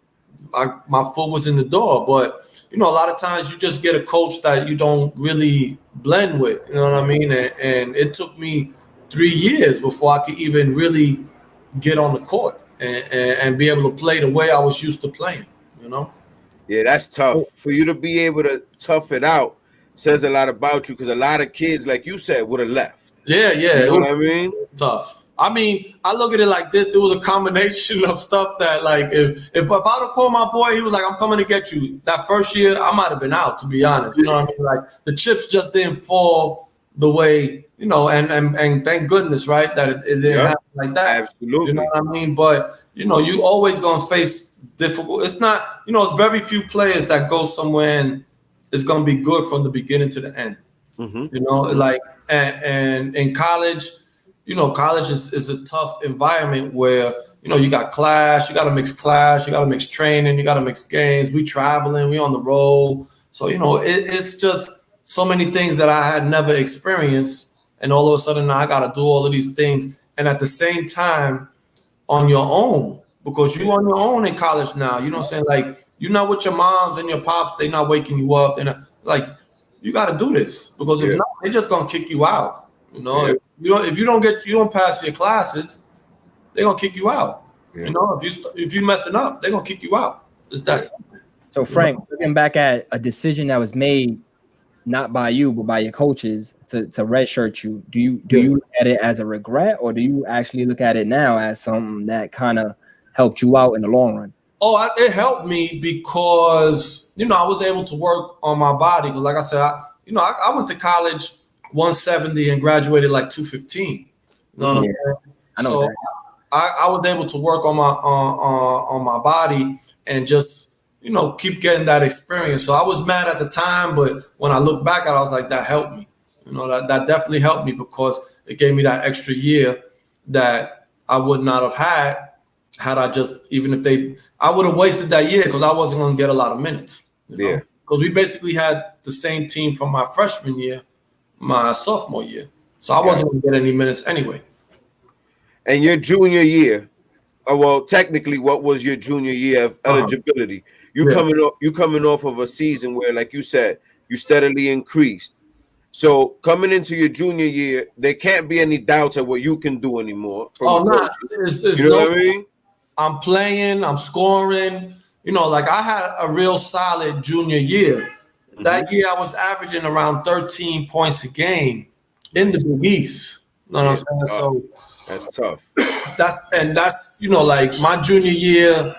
my foot was in the door. But you know, a lot of times you just get a coach that you don't really blend with. You know what I mean? And it took me 3 years before I could even really get on the court and be able to play the way I was used to playing. You know? Yeah, that's tough. For you to be able to tough it out says a lot about you, because a lot of kids, like you said, would have left. Yeah. You know what I mean? Tough. I mean, I look at it like this. There was a combination of stuff that, like, if I'd have called my boy, he was like, I'm coming to get you. That first year, I might have been out, to be honest. You know what I mean? Like, the chips just didn't fall the way, you know, and thank goodness, right, that it didn't happen like that. Absolutely. You know what I mean? But, you know, you always going to face difficult. It's not, you know, it's very few players that go somewhere and it's going to be good from the beginning to the end. You know, like, and in college, you know, college is a tough environment where, you know, you got class, you got to mix class, you got to mix training, you got to mix games. We traveling, we on the road. So, you know, it's just so many things that I had never experienced. And all of a sudden now I got to do all of these things. And at the same time, on your own, because you're on your own in college now, you know what I'm saying? Like, you're not with your moms and your pops, they're not waking you up. And like, you got to do this, because if not, they're just going to kick you out. You know, if you don't pass your classes, they're going to kick you out. You know, if you messing up, they're going to kick you out. It's that simple. So Frank, looking back at a decision that was made not by you, but by your coaches to redshirt you, do you look at it as a regret, or do you actually look at it now as something that kind of helped you out in the long run? Oh, it helped me because, you know, I was able to work on my body. Because like I said, I went to college 170 and graduated like 215. You know what I'm saying? So I was able to work on my body and just, you know, keep getting that experience. So I was mad at the time, but when I look back at it, I was like, that helped me. You know, that definitely helped me, because it gave me that extra year that I would not have had I just, I would have wasted that year, because I wasn't going to get a lot of minutes. You know? Because we basically had the same team from my freshman year, my sophomore year. So I wasn't going to get any minutes anyway. And your junior year, well, technically, what was your junior year of eligibility? You coming off of a season where, like you said, you steadily increased. So coming into your junior year, there can't be any doubts of what you can do anymore. You know what I mean? I'm playing, I'm scoring. You know, like I had a real solid junior year. That year, I was averaging around 13 points a game in the Big East. You know what I'm saying? So That's tough. that's like my junior year.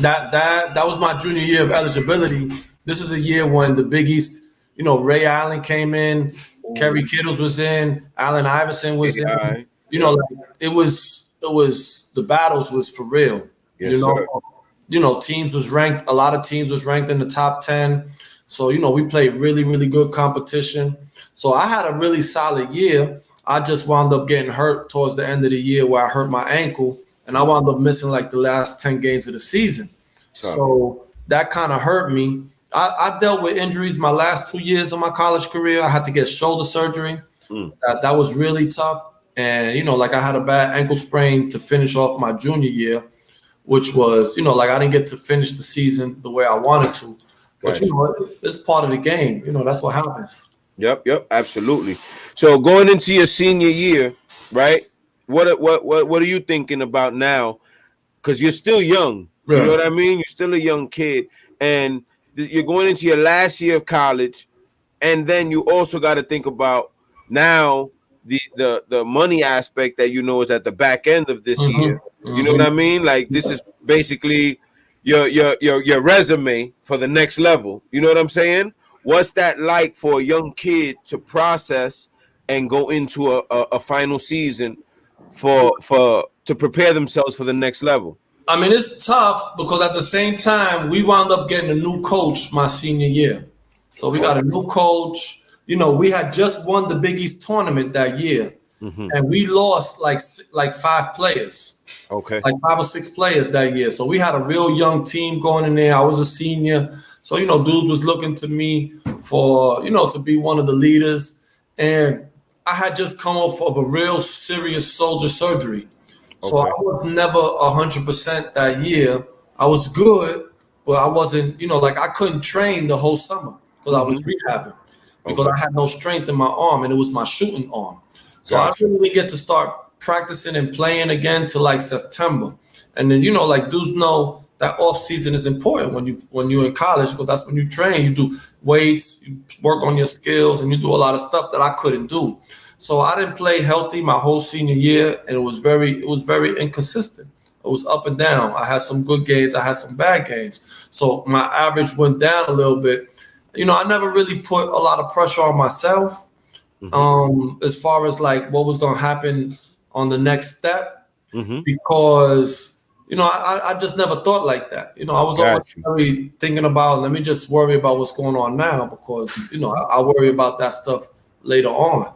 That was my junior year of eligibility. This is a year when the Big East, Ray Allen came in, Kerry Kittles was in, Allen Iverson was in. AI. Like it was the battles was for real. Yes, sir. Teams was ranked. A lot of teams was ranked in the top 10. So we played really, really good competition. So I had a really solid year. I just wound up getting hurt towards the end of the year where I hurt my ankle, and I wound up missing like the last 10 games of the season. So that kind of hurt me. I dealt with injuries my last 2 years of my college career. I had to get shoulder surgery. That was really tough. And, like I had a bad ankle sprain to finish off my junior year, which was, like I didn't get to finish the season the way I wanted to. But, it's part of the game. That's what happens. Yep, absolutely. So going into your senior year, right? What are you thinking about now? Because you're still young. Right. You know what I mean? You're still a young kid, and you're going into your last year of college, and then you also got to think about now the money aspect that is at the back end of this year. You know what I mean? Like this is basically your resume for the next level. You know what I'm saying? What's that like for a young kid to process and go into a final season to prepare themselves for the next level? I mean, it's tough because at the same time, we wound up getting a new coach my senior year. So we got a new coach. We had just won the Big East tournament that year, and we lost like 5 players. Okay. Like 5 or 6 players that year. So we had a real young team going in there. I was a senior. So, dudes was looking to me for, to be one of the leaders. And I had just come off of a real serious shoulder surgery. So I was never 100% that year. I was good, but I wasn't, I couldn't train the whole summer because I was rehabbing because I had no strength in my arm and it was my shooting arm. So I didn't really get to start practicing and playing again till like September. And then, dudes know that off season is important when you're in college because that's when you train. You do weights, you work on your skills, and you do a lot of stuff that I couldn't do. So I didn't play healthy my whole senior year, and it was very inconsistent. It was up and down. I had some good games, I had some bad games. So my average went down a little bit. I never really put a lot of pressure on myself as far as like what was going to happen on the next step because I just never thought like that. I was always really thinking about, let me just worry about what's going on now because, I worry about that stuff later on.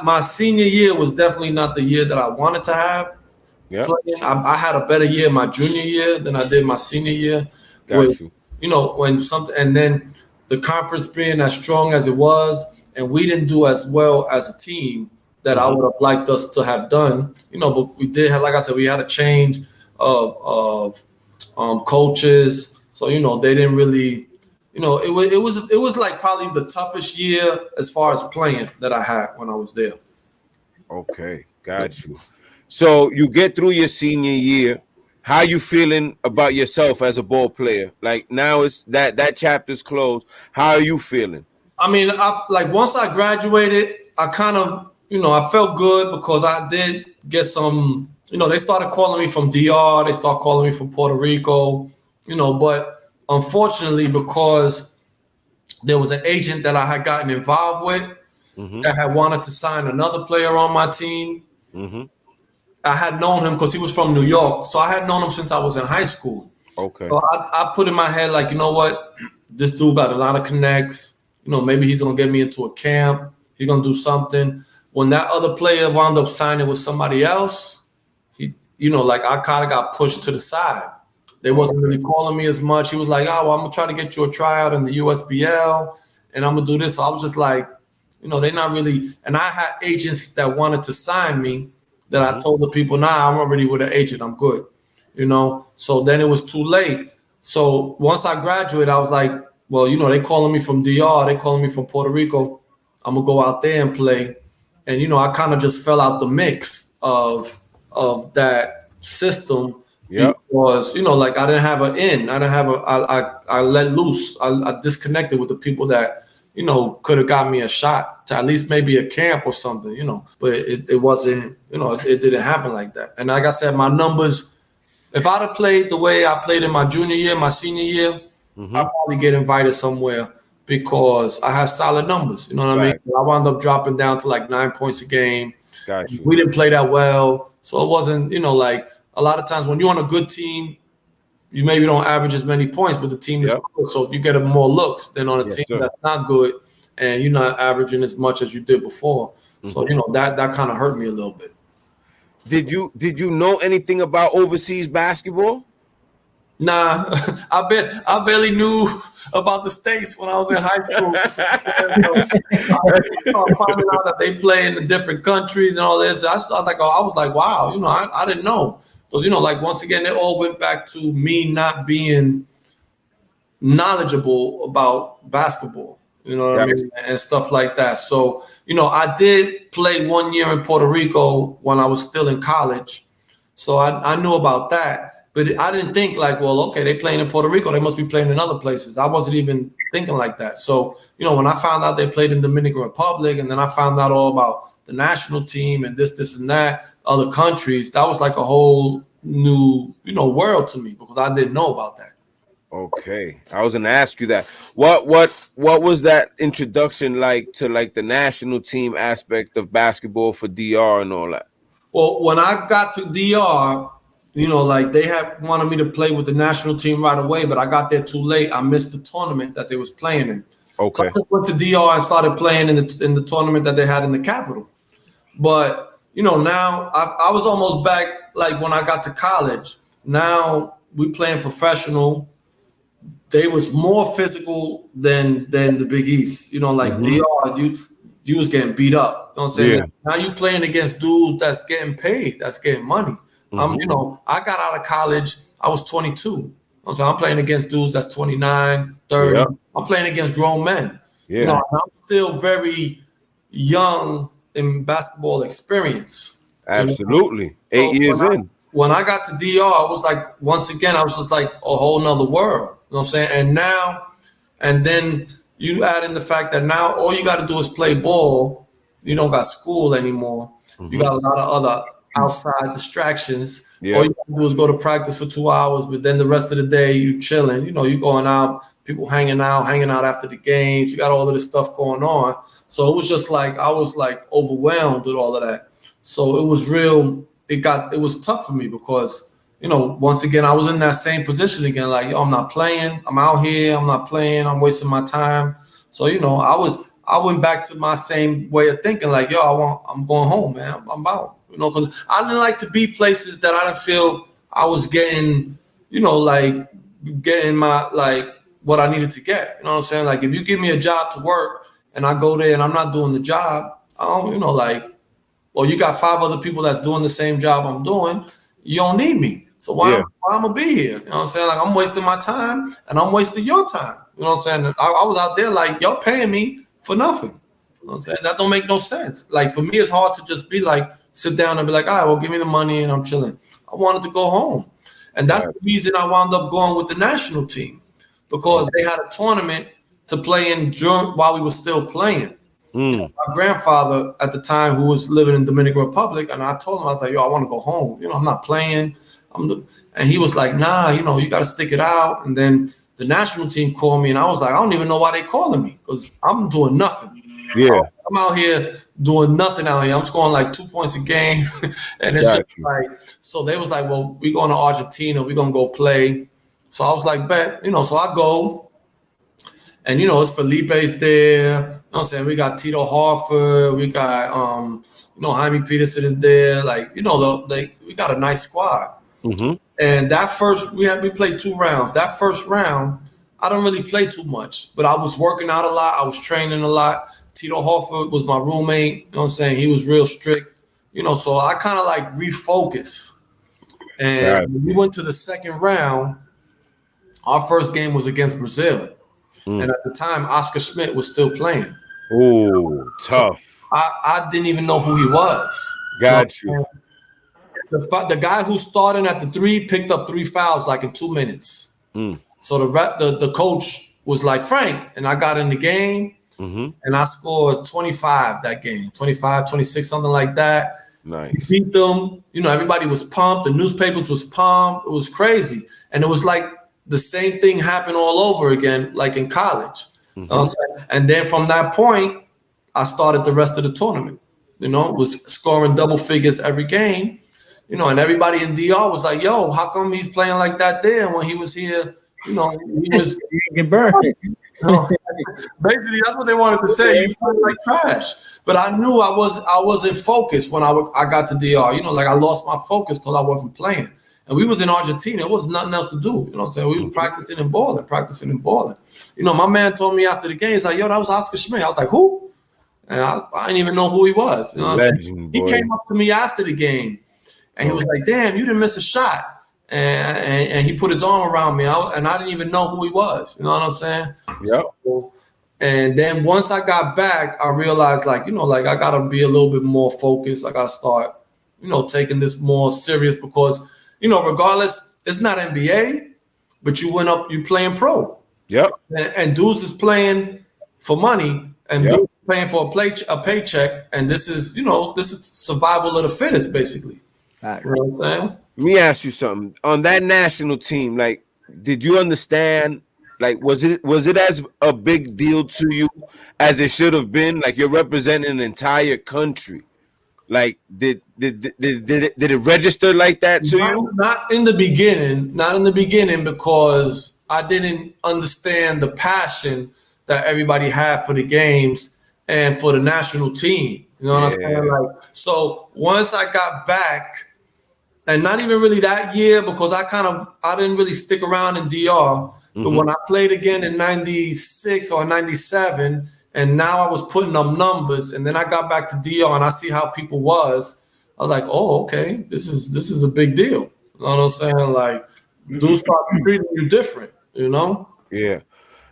My senior year was definitely not the year that I wanted to have. Yeah. I had a better year my junior year than I did my senior year. When something, and then the conference being as strong as it was, and we didn't do as well as a team that I would have liked us to have done. But we did have, like I said, we had a change of coaches, so they didn't really, it was like probably the toughest year as far as playing that I had when I was there. Okay, got you. So you get through your senior year. How you feeling about yourself as a ball player? Like now it's that chapter's closed. How are you feeling? I mean, once I graduated, I kind of, I felt good because I did get some. They started calling me from DR. They started calling me from Puerto Rico, but unfortunately, because there was an agent that I had gotten involved with that had wanted to sign another player on my team. I had known him because he was from New York. So I had known him since I was in high school. Okay. So I put in my head, like, you know what? This dude got a lot of connects. Maybe he's going to get me into a camp. He's going to do something. When that other player wound up signing with somebody else, I kind of got pushed to the side. They wasn't really calling me as much. He was like, oh, well, I'm going to try to get you a tryout in the USBL, and I'm going to do this. So I was just like, they're not really. And I had agents that wanted to sign me that I told the people, nah, I'm already with an agent. I'm good. So then it was too late. So once I graduated, I was like, well, they calling me from DR. They calling me from Puerto Rico. I'm going to go out there and play. And, I kind of just fell out the mix of that system Yeah. Because like I didn't have an in. I didn't have I let loose. I disconnected with the people that could have got me a shot to at least maybe a camp or something. But it wasn't. It didn't happen like that. And like I said, my numbers. If I'd have played the way I played in my junior year, my senior year, I'd probably get invited somewhere because I had solid numbers. You know what I mean? I wound up dropping down to like 9 points a game. Got you. We didn't play that well, so it wasn't. Like a lot of times when you're on a good team, you maybe don't average as many points, but the team is good, so you get more looks than on a team that's not good, and you're not averaging as much as you did before. So that kind of hurt me a little bit. Did you know anything about overseas basketball? Nah, I barely knew about the States when I was in high school. I finding out that they play in the different countries and all this. I was like, wow, I didn't know. So, like once again, it all went back to me not being knowledgeable about basketball, what I mean, and stuff like that. So, I did play 1 year in Puerto Rico when I was still in college. So I knew about that. But I didn't think like, well, okay, they playing in Puerto Rico, they must be playing in other places. I wasn't even thinking like that. So, when I found out they played in Dominican Republic, and then I found out all about the national team and this and that, other countries, that was like a whole new, world to me because I didn't know about that. Okay, I was gonna ask you that. What was that introduction like to like the national team aspect of basketball for DR and all that? Well, when I got to DR, like they had wanted me to play with the national team right away, but I got there too late. I missed the tournament that they was playing in. Okay. So I just went to DR and started playing in the tournament that they had in the capital. But now I was almost back like when I got to college. Now we playing professional. They was more physical than the Big East. Like DR, you was getting beat up. You know what I'm saying? Yeah. Now you playing against dudes that's getting paid, that's getting money. I got out of college, I was 22. So I'm playing against dudes that's 29, 30. Yep. I'm playing against grown men. Yeah. I'm still very young in basketball experience. Absolutely. 8 years in. When I got to DR, I was like, once again, I was just like a whole nother world. You know what I'm saying? And then you add in the fact that now all you got to do is play ball. You don't got school anymore. You got a lot of other outside distractions. Yeah. All you got to do is go to practice for 2 hours, but then the rest of the day you chilling. You going out, people hanging out after the games. You got all of this stuff going on. So it was just like I was like overwhelmed with all of that. So it was real. It was tough for me because once again I was in that same position again. Like, I'm not playing. I'm out here. I'm not playing. I'm wasting my time. So I went back to my same way of thinking. Like, I'm going home, man. I'm out. Because I didn't like to be places that I didn't feel I was getting, like getting my like what I needed to get. You know what I'm saying? Like, if you give me a job to work and I go there and I'm not doing the job, I don't, well, you got 5 other people that's doing the same job I'm doing. You don't need me. So why I'm gonna be here? You know what I'm saying? Like, I'm wasting my time and I'm wasting your time. You know what I'm saying? I was out there like, y'all paying me for nothing. You know what I'm saying? That don't make no sense. Like, for me, it's hard to just be like, sit down and be like, all right, well, give me the money and I'm chilling. I wanted to go home. And that's the reason I wound up going with the national team, because they had a tournament to play in while we were still playing. My grandfather at the time, who was living in Dominican Republic, and I told him, I was like, yo, I want to go home. I'm not playing. And he was like, nah, you got to stick it out. And then the national team called me, and I was like, I don't even know why they calling me, because I'm doing nothing. Yeah. I'm out here doing nothing out here. I'm scoring like 2 points a game. And it's just like, so they was like, well, we going to Argentina. We're going to go play. So I was like, bet, so I go. And, it's Felipe's there. You know what I'm saying? We got Tito Harford. We got, Jaime Peterson is there. Like, we got a nice squad. And that first, we played 2 rounds. That first round, I don't really play too much, but I was working out a lot. I was training a lot. Tito Harford was my roommate. You know what I'm saying? He was real strict. So I kind of like refocused. And when we went to the second round, our first game was against Brazil. And at the time, Oscar Schmidt was still playing. Oh, tough. So I didn't even know who he was. Got you. the guy who started at the 3 picked up 3 fouls like in 2 minutes. So the coach was like, Frank, and I got in the game and I scored 25 that game, 25, 26, something like that. Nice. We beat them. You know, everybody was pumped. The newspapers was pumped. It was crazy. And it was like the same thing happened all over again, like in college. You know what I'm saying? And then from that point, I started the rest of the tournament. You know, was scoring double figures every game. You know, and everybody in DR was like, yo, how come he's playing like that there? When he was here, you know, he was get burned. Basically, that's what they wanted to say. You feel like trash. But I knew I wasn't focused when I got to DR. You know, like I lost my focus because I wasn't playing. And we was in Argentina. It was nothing else to do. You know what I'm saying? We were practicing and balling. You know, my man told me after the game, he's like, yo, that was Oscar Schmidt. I was like, who? And I didn't even know who he was. You know what I'm saying? He came up to me after the game. And he was like, damn, you didn't miss a shot. And he put his arm around me, and I didn't even know who he was. You know what I'm saying? Yeah. So, and then once I got back, I realized, like, you know, like I got to be a little bit more focused. I got to start, you know, taking this more serious because, you know, regardless, it's not NBA, but you playing pro. Yep. And dudes is playing for money, and dudes is playing for a paycheck. And this is survival of the fittest, basically. You know what I'm saying? Let me ask you something. On that national team, like, did you understand? Like, was it as a big deal to you as it should have been? Like, you're representing an entire country. Like, did it register like that to you? Not in the beginning, because I didn't understand the passion that everybody had for the games and for the national team. You know what I'm saying? Like, so once I got back. And not even really that year because I didn't really stick around in DR. But when I played again in 96 or 97, and now I was putting up numbers, and then I got back to DR and I see how people was, I was like, oh, okay, this is a big deal. You know what I'm saying? Like, dudes start treating you different, you know? Yeah.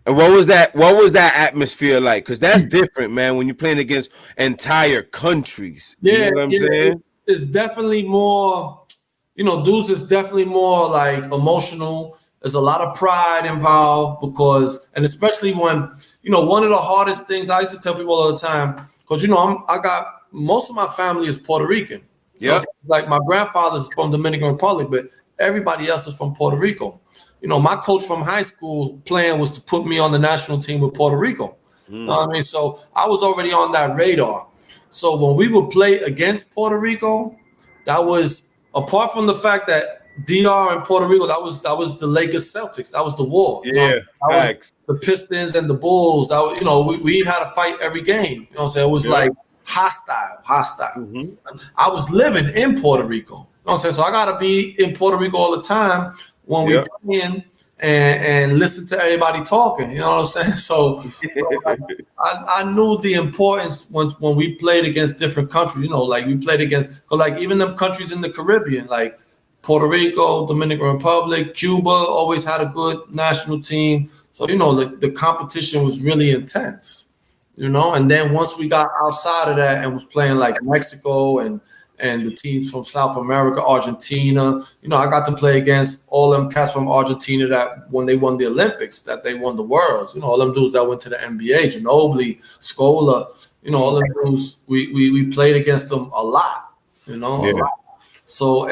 And what was that atmosphere like? Because that's different, man, when you're playing against entire countries. You know what I'm saying? It's definitely more. You know, dudes is definitely more like emotional. There's a lot of pride involved and especially when, you know, one of the hardest things I used to tell people all the time, because, you know, I got most of my family is Puerto Rican. Yeah. You know, like my grandfather's from Dominican Republic, but everybody else is from Puerto Rico. You know, my coach from high school plan was to put me on the national team with Puerto Rico. You know what I mean? So I was already on that radar. So when we would play against Puerto Rico, that was, apart from the fact that DR and Puerto Rico, that was the Lakers Celtics. That was the war. Yeah, you know? That was the Pistons and the Bulls. That was, you know, we had to fight every game. You know what I'm saying? It was like hostile. I was living in Puerto Rico. You know what I'm saying? So I gotta be in Puerto Rico all the time when we playing and listen to everybody talking. You know what I'm saying? So I knew the importance when we played against different countries. You know, like we played against, like even them countries in the Caribbean, like Puerto Rico, Dominican Republic, Cuba, always had a good national team. So, you know, the competition was really intense, you know. And then once we got outside of that and was playing like Mexico and the teams from South America, Argentina, you know, I got to play against all them cats from Argentina that when they won the Olympics, that they won the Worlds, you know, all them dudes that went to the NBA, Ginobili, Scola, you know, all them dudes, we played against them a lot, you know. A lot. So,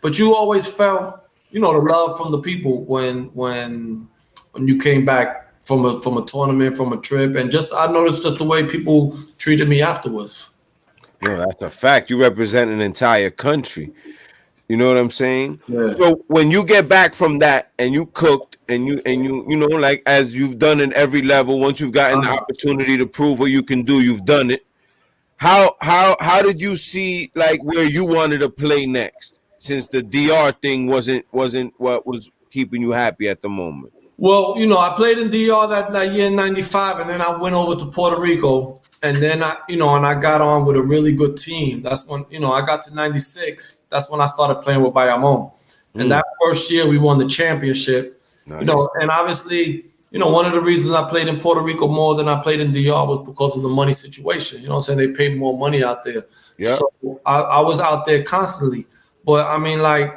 but you always felt, you know, the love from the people when you came back from a tournament, from a trip, and just I noticed just the way people treated me afterwards. No, that's a fact. You represent an entire country. You know what I'm saying? Yeah. So when you get back from that and you cooked and you know, like as you've done in every level, once you've gotten the opportunity to prove what you can do, you've done it. How did you see like where you wanted to play next? Since the DR thing wasn't what was keeping you happy at the moment. Well, you know, I played in DR that year in 95, and then I went over to Puerto Rico. And then I got on with a really good team. That's when, you know, I got to 96. That's when I started playing with Bayamon. And that first year we won the championship. Nice. You know, and obviously, you know, one of the reasons I played in Puerto Rico more than I played in DR was because of the money situation. You know what I'm saying? They paid more money out there. Yeah. So I was out there constantly. But I mean, like,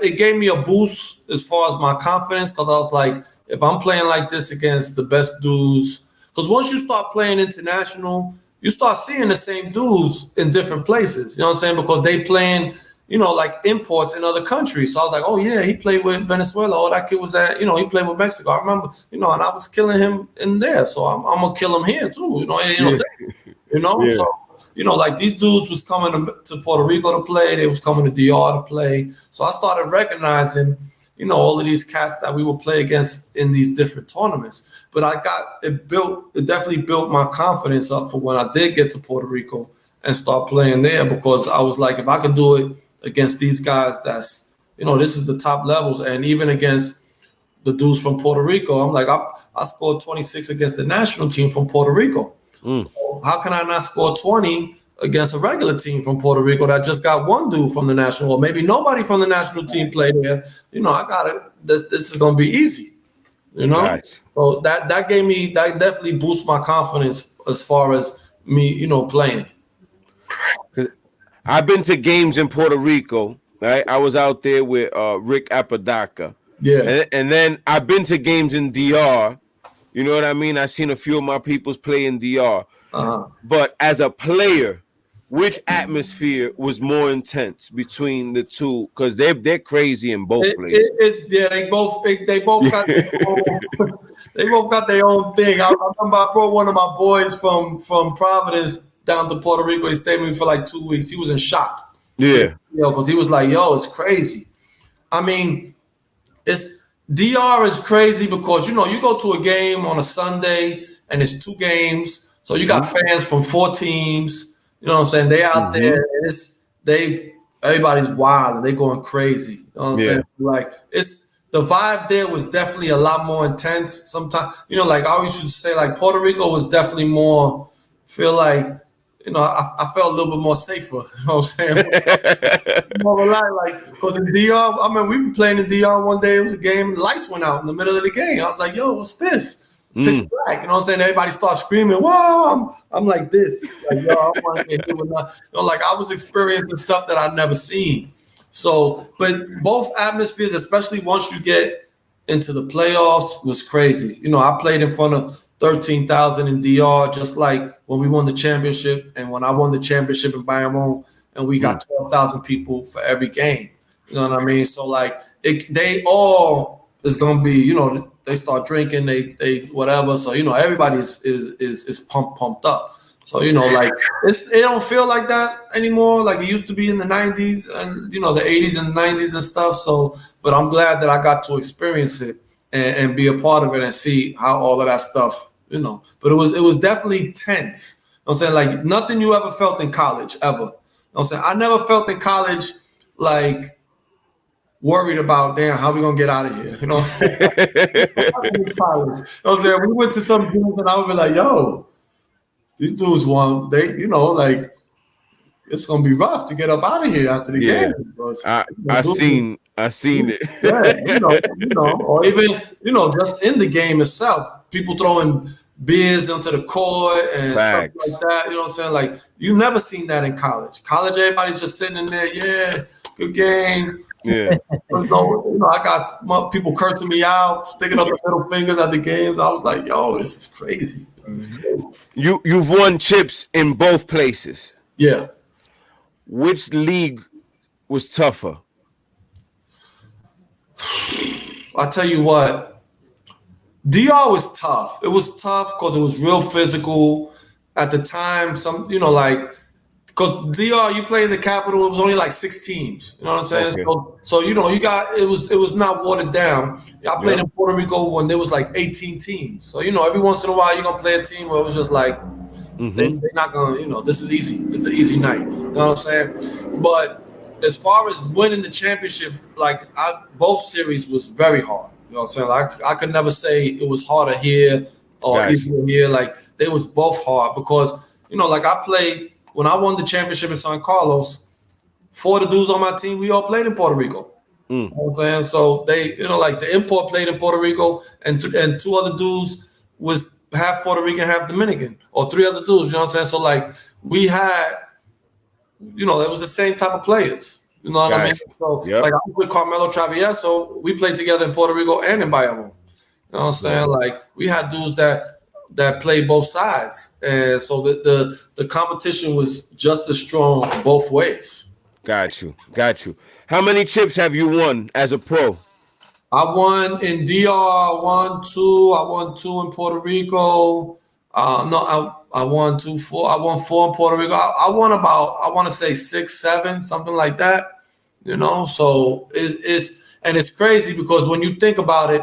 it gave me a boost as far as my confidence because I was like, if I'm playing like this against the best dudes, because once you start playing international, you start seeing the same dudes in different places. You know what I'm saying? Because they playing, like imports in other countries. So I was like, oh yeah, he played with Venezuela. Oh, that kid was he played with Mexico. I remember, and I was killing him in there. So I'm gonna kill him here too. Yeah. So like these dudes was coming to Puerto Rico to play. They was coming to DR to play. So I started recognizing, all of these cats that we would play against in these different tournaments. But it definitely built my confidence up for when I did get to Puerto Rico and start playing there, because I was like, if I could do it against these guys, that's, this is the top levels. And even against the dudes from Puerto Rico, I'm like, I scored 26 against the national team from Puerto Rico. So how can I not score 20 against a regular team from Puerto Rico that just got one dude from the national, or maybe nobody from the national team played there? I got it. This is going to be easy, Nice. So that definitely boosts my confidence as far as me, playing. I've been to games in Puerto Rico. Right, I was out there with Rick Apodaca. Yeah. And then I've been to games in DR. You know what I mean? I've seen a few of my peoples play in DR. But as a player, which atmosphere was more intense between the two? Because they're crazy in both places. They both got they both got their own thing. I remember I brought one of my boys from Providence down to Puerto Rico. He stayed with me for like 2 weeks. He was in shock. Yeah. Because he was like, yo, it's crazy. I mean, DR is crazy because, you go to a game on a Sunday and it's 2 games. So you got fans from 4 teams. You know what I'm saying? They out there and everybody's wild and they going crazy. You know what I'm saying? Like, the vibe there was definitely a lot more intense. Sometimes, like I always used to say, like Puerto Rico was definitely more, feel like, I felt a little bit more safer. You know what I'm saying? More like, because in DR, I mean, we were playing in DR one day. It was a game. The lights went out in the middle of the game. I was like, yo, what's this? Pitch black. You know what I'm saying? Everybody starts screaming, whoa. I'm like this. Like, yo, I want to get hit with that. Like I was experiencing stuff that I'd never seen. So, but both atmospheres, especially once you get into the playoffs, was crazy. I played in front of 13,000 in DR, just like when we won the championship and when I won the championship in Bayamon, and we got 12,000 people for every game. You know what I mean? So like they all is gonna be, they start drinking, they whatever. So everybody is pumped up. So like it don't feel like that anymore, like it used to be in the 90s and the 80s and 90s and stuff. So, but I'm glad that I got to experience it and be a part of it and see how all of that stuff, But it was definitely tense. You know what I'm saying? Like nothing you ever felt in college ever. You know what I'm saying? I never felt in college like worried about, damn, how we gonna get out of here? You know what I'm saying? We went to some dudes and I would be like, yo, these dudes want like it's gonna be rough to get up out of here after the game. Because, I seen it. Or even just in the game itself, people throwing beers onto the court and stuff like that. You know what I'm saying? Like you never seen that in college. College, everybody's just sitting in there, yeah, good game. Yeah. I got people cursing me out, sticking up their middle fingers at the games. I was like, yo, this is crazy. It's crazy. You've won chips in both places. Yeah. Which league was tougher? I tell you what, DR was tough. It was tough because it was real physical. At the time, because DR, you play in the capital, it was only like 6 teams. You know what I'm saying? Okay. So you got it was not watered down. I played in Puerto Rico when there was like 18 teams. So every once in a while you're gonna play a team where it was just like they're not gonna, this is easy. It's an easy night. You know what I'm saying? But as far as winning the championship, like both series was very hard. You know what I'm saying? Like I could never say it was harder here or easier here. Like they was both hard because like I played. When I won the championship in San Carlos, 4 of the dudes on my team, we all played in Puerto Rico. You know what I'm saying? So they, like the import played in Puerto Rico, and 2 other dudes was half Puerto Rican, half Dominican, or 3 other dudes. You know what I'm saying? So like we had, it was the same type of players. You know what I mean? Gotcha. So, Yep. like, I was with Carmelo Travieso. We played together in Puerto Rico and in Bayamon. You know what I'm saying? Like, we had dudes that played both sides, and so the competition was just as strong both ways. Got you. How many chips have you won as a pro? I won in DR. I won two. I won two in Puerto Rico. No, I won four. I won four in Puerto Rico. I won about, I want to say 6, 7, something like that. You know, so it's crazy because when you think about it,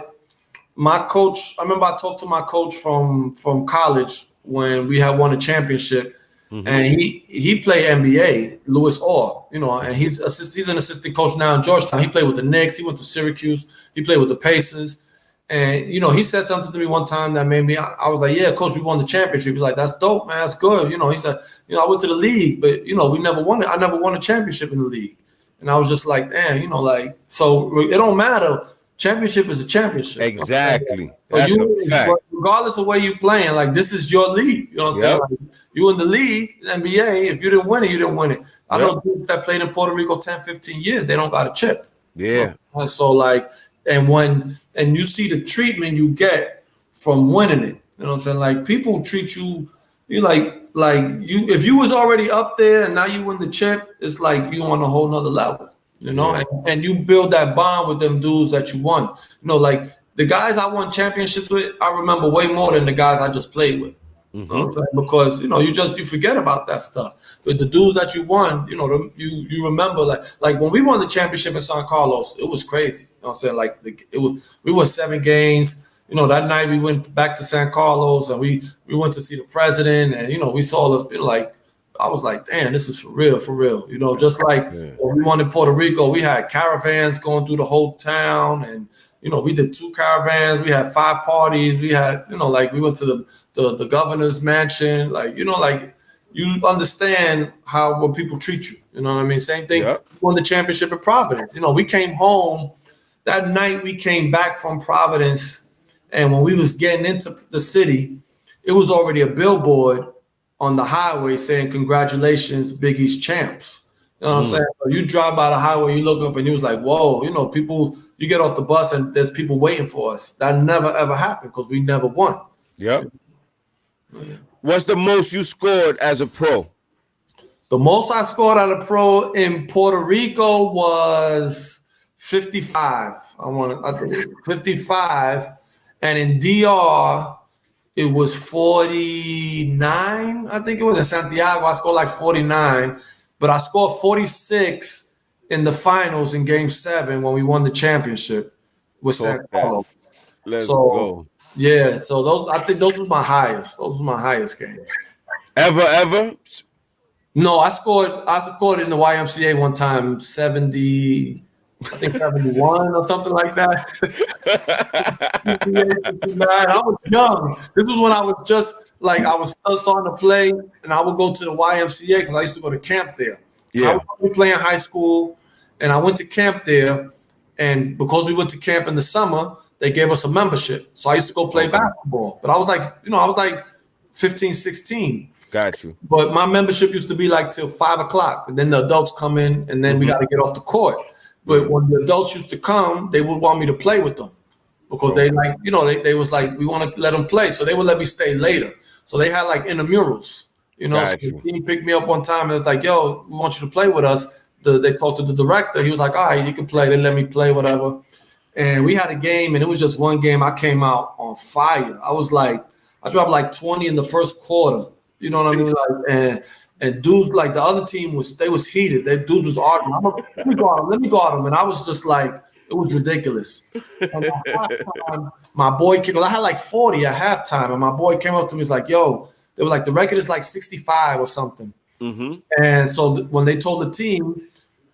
my coach. I remember I talked to my coach from college when we had won a championship, and he played NBA, Louis Orr. You know, and he's an assistant coach now in Georgetown. He played with the Knicks. He went to Syracuse. He played with the Pacers. And, you know, he said something to me one time that made me, I was like, yeah, coach, we won the championship. He's like, that's dope, man. That's good. You know, he said, you know, I went to the league, but, you know, we never won it. I never won a championship in the league. And I was just like, damn, you know, like, so it don't matter. Championship is a championship. Exactly. So That's a fact. regardless of where you playing, like, this is your league. You know what I'm saying? Like, you in the league, the NBA, if you didn't win it, you didn't win it. I know dudes that played in Puerto Rico 10, 15 years, they don't got a chip. Yeah. And so, like, and you see the treatment you get from winning it. You know what I'm saying? Like, people treat you you if you was already up there and now you win the chip, it's like you on a whole nother level. You know, and you build that bond with them dudes that you won. You know, like the guys I won championships with, I remember way more than the guys I just played with. You know what I'm saying? Because, you know, you forget about that stuff. But the dudes that you won, you know, you remember, like when we won the championship in San Carlos, it was crazy. You know what I'm saying? Like we won 7 games. You know, that night we went back to San Carlos and we went to see the president, and, you know, we saw this, like, I was like, damn, this is for real. You know, just like when we won in Puerto Rico, we had caravans going through the whole town, and, you know, we did 2 caravans, we had 5 parties, we had, you know, like, we went to the governor's mansion, like, you know, like, you understand when people treat you. You know what I mean? Same thing. We won the championship in Providence. You know, we came home that night. We came back from Providence, and when we was getting into the city, it was already a billboard on the highway saying, "Congratulations, Big East champs." You know what I'm saying? So you drive by the highway, you look up, and you was like, "Whoa!" You know, people. You get off the bus, and there's people waiting for us. That never ever happened because we never won. Yep. What's the most you scored as a pro? The most I scored as a pro in Puerto Rico was 55. I think 55, and in DR it was 49. I think it was in Santiago. I scored like 49, but I scored 46 in the finals in Game 7 when we won the championship with San Carlos. Let's go. Yeah, so I think those were my highest. Those were my highest games. Ever? No, I scored in the YMCA one time, 70, I think 71 or something like that. I was young. This was when I was just like, I was starting to play, and I would go to the YMCA because I used to go to camp there. Yeah. I was playing high school, and I went to camp there, and because we went to camp in the summer, they gave us a membership. So I used to go play basketball. But I was like 15, 16. Got you. But my membership used to be like till 5 o'clock. And then the adults come in, and then we got to get off the court. But when the adults used to come, they would want me to play with them. Because they like, you know, they was like, we want to let them play. So they would let me stay later. So they had like intramurals. You know, so the team picked me up one time and it's like, yo, we want you to play with us. They talked to the director. He was like, all right, you can play. They let me play, whatever. And we had a game, and it was just one game. I came out on fire. I dropped like 20 in the first quarter. You know what I mean? Like, and dudes, like the other team was heated. They dudes was arguing. Let me go at him. And I was just like, it was ridiculous. And at halftime, my boy kicked. I had like 40 at halftime, and my boy came up to me. He's like, yo, they were like, the record is like 65 or something. And so when they told the team,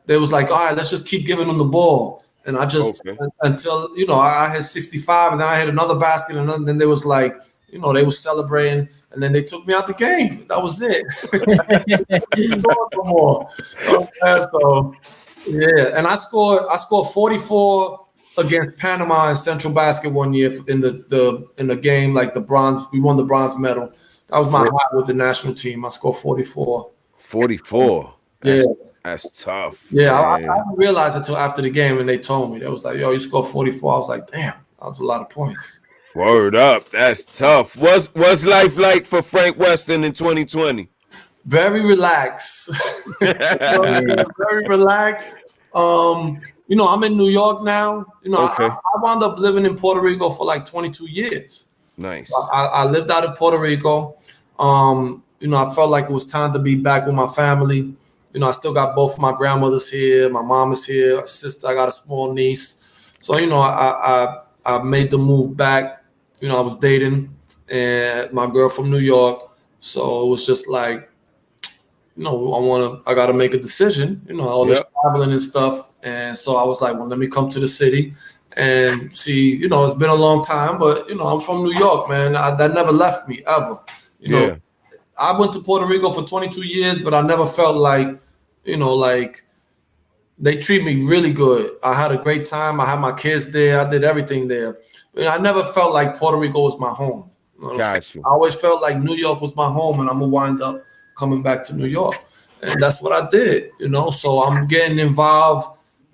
they was like, all right, let's just keep giving them the ball. And I just until, you know, I had 65, and then I hit another basket, and then they was like, you know, they was celebrating, and then they took me out the game. That was it. No more. So yeah, and I scored 44 against Panama in Central Basket one year in the game, like the bronze. We won the bronze medal. That was my high with the national team. I scored 44. 44. Yeah. That's tough. Yeah, I man. didn't realize it until after the game when they told me. They was like, "Yo, you scored 44." I was like, "Damn, that was a lot of points." Word up. That's tough. What's life like for Frank Weston in 2020? Very relaxed. Very relaxed. I'm in New York now. Okay. I wound up living in Puerto Rico for like 22 years. Nice. I lived out of Puerto Rico. I felt like it was time to be back with my family. I still got both of my grandmothers here. My mom is here. A sister. I got a small niece. So I made the move back. I was dating and my girl from New York. So it was just like, I got to make a decision. All this traveling and stuff. And so I was like, well, let me come to the city and see. It's been a long time, but I'm from New York, man. That never left me ever. I went to Puerto Rico for 22 years, but I never felt like, like they treat me really good. I had a great time. I had my kids there. I did everything there. I never felt like Puerto Rico was my home. Got you. I always felt like New York was my home, and I'm gonna wind up coming back to New York. And that's what I did, So I'm getting involved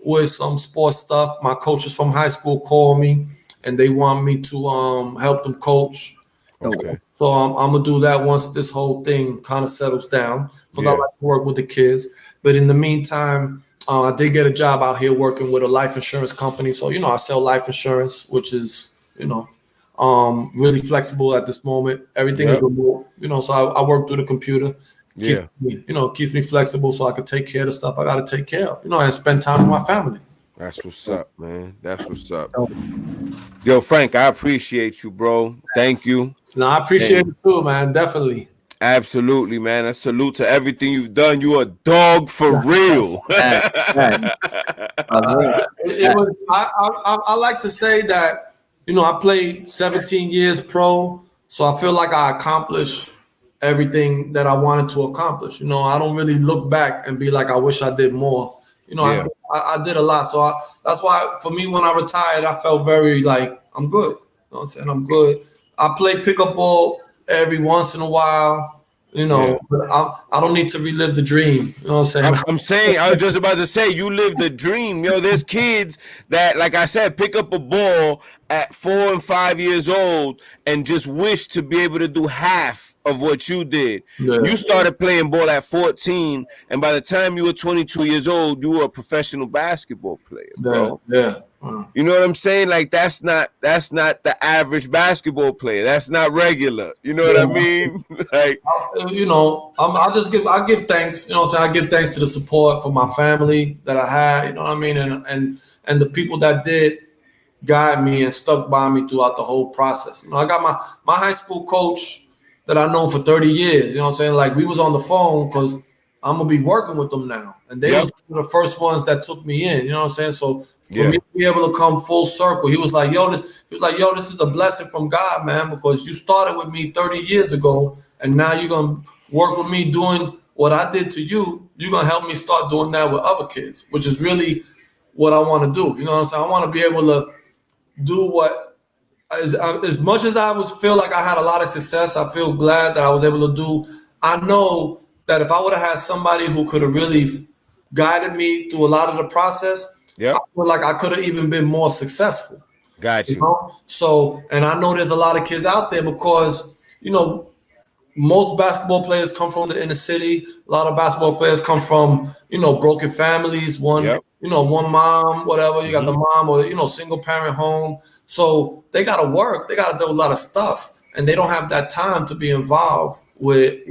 with some sports stuff. My coaches from high school call me, and they want me to help them coach. Okay. So I'm gonna do that once this whole thing kind of settles down, because I like to work with the kids. But in the meantime, I did get a job out here working with a life insurance company. So I sell life insurance, which is really flexible at this moment. Everything is remote. So I work through the computer. Keeps me flexible so I can take care of the stuff I got to take care of. And spend time with my family. That's what's up, man. That's what's up. Yo, Frank, I appreciate you, bro. Thank you. No, I appreciate it too, man. Definitely. Absolutely, man. A salute to everything you've done. You a dog for real. I like to say that, I played 17 years pro, so I feel like I accomplished everything that I wanted to accomplish. I don't really look back and be like, I wish I did more. I did a lot. So that's why for me, when I retired, I felt very like, I'm good. You know what I'm saying? I'm good. I play pickup ball every once in a while, but I don't need to relive the dream. You know what I'm saying? I was just about to say, you live the dream. There's kids that, like I said, pick up a ball at 4 and 5 years old and just wish to be able to do half of what you did. You started playing ball at 14, and by the time you were 22 years old, you were a professional basketball player, bro. You know what I'm saying? Like that's not the average basketball player. That's not regular. You know what I mean? Like I give thanks. You know what I'm saying? I give thanks to the support for my family that I had. You know what I mean? And the people that did guide me and stuck by me throughout the whole process. I got my high school coach that I've known for 30 years. You know what I'm saying? Like we was on the phone because I'm gonna be working with them now, and they was one of the first ones that took me in. You know what I'm saying? So for me to be able to come full circle, he was like, this is a blessing from God, man, because you started with me 30 years ago, and now you're gonna work with me doing what I did to you. You're gonna help me start doing that with other kids, which is really what I want to do. You know what I'm saying? I want to be able to do what. As much as I feel like I had a lot of success, I feel glad that I was able to do. I know that if I would have had somebody who could have really guided me through a lot of the process, I feel like I could have even been more successful. Got you. So, and I know there's a lot of kids out there because, most basketball players come from the inner city. A lot of basketball players come from, broken families. One mom, whatever. You got the mom or, single parent home. So they got to work. They got to do a lot of stuff, and they don't have that time to be involved with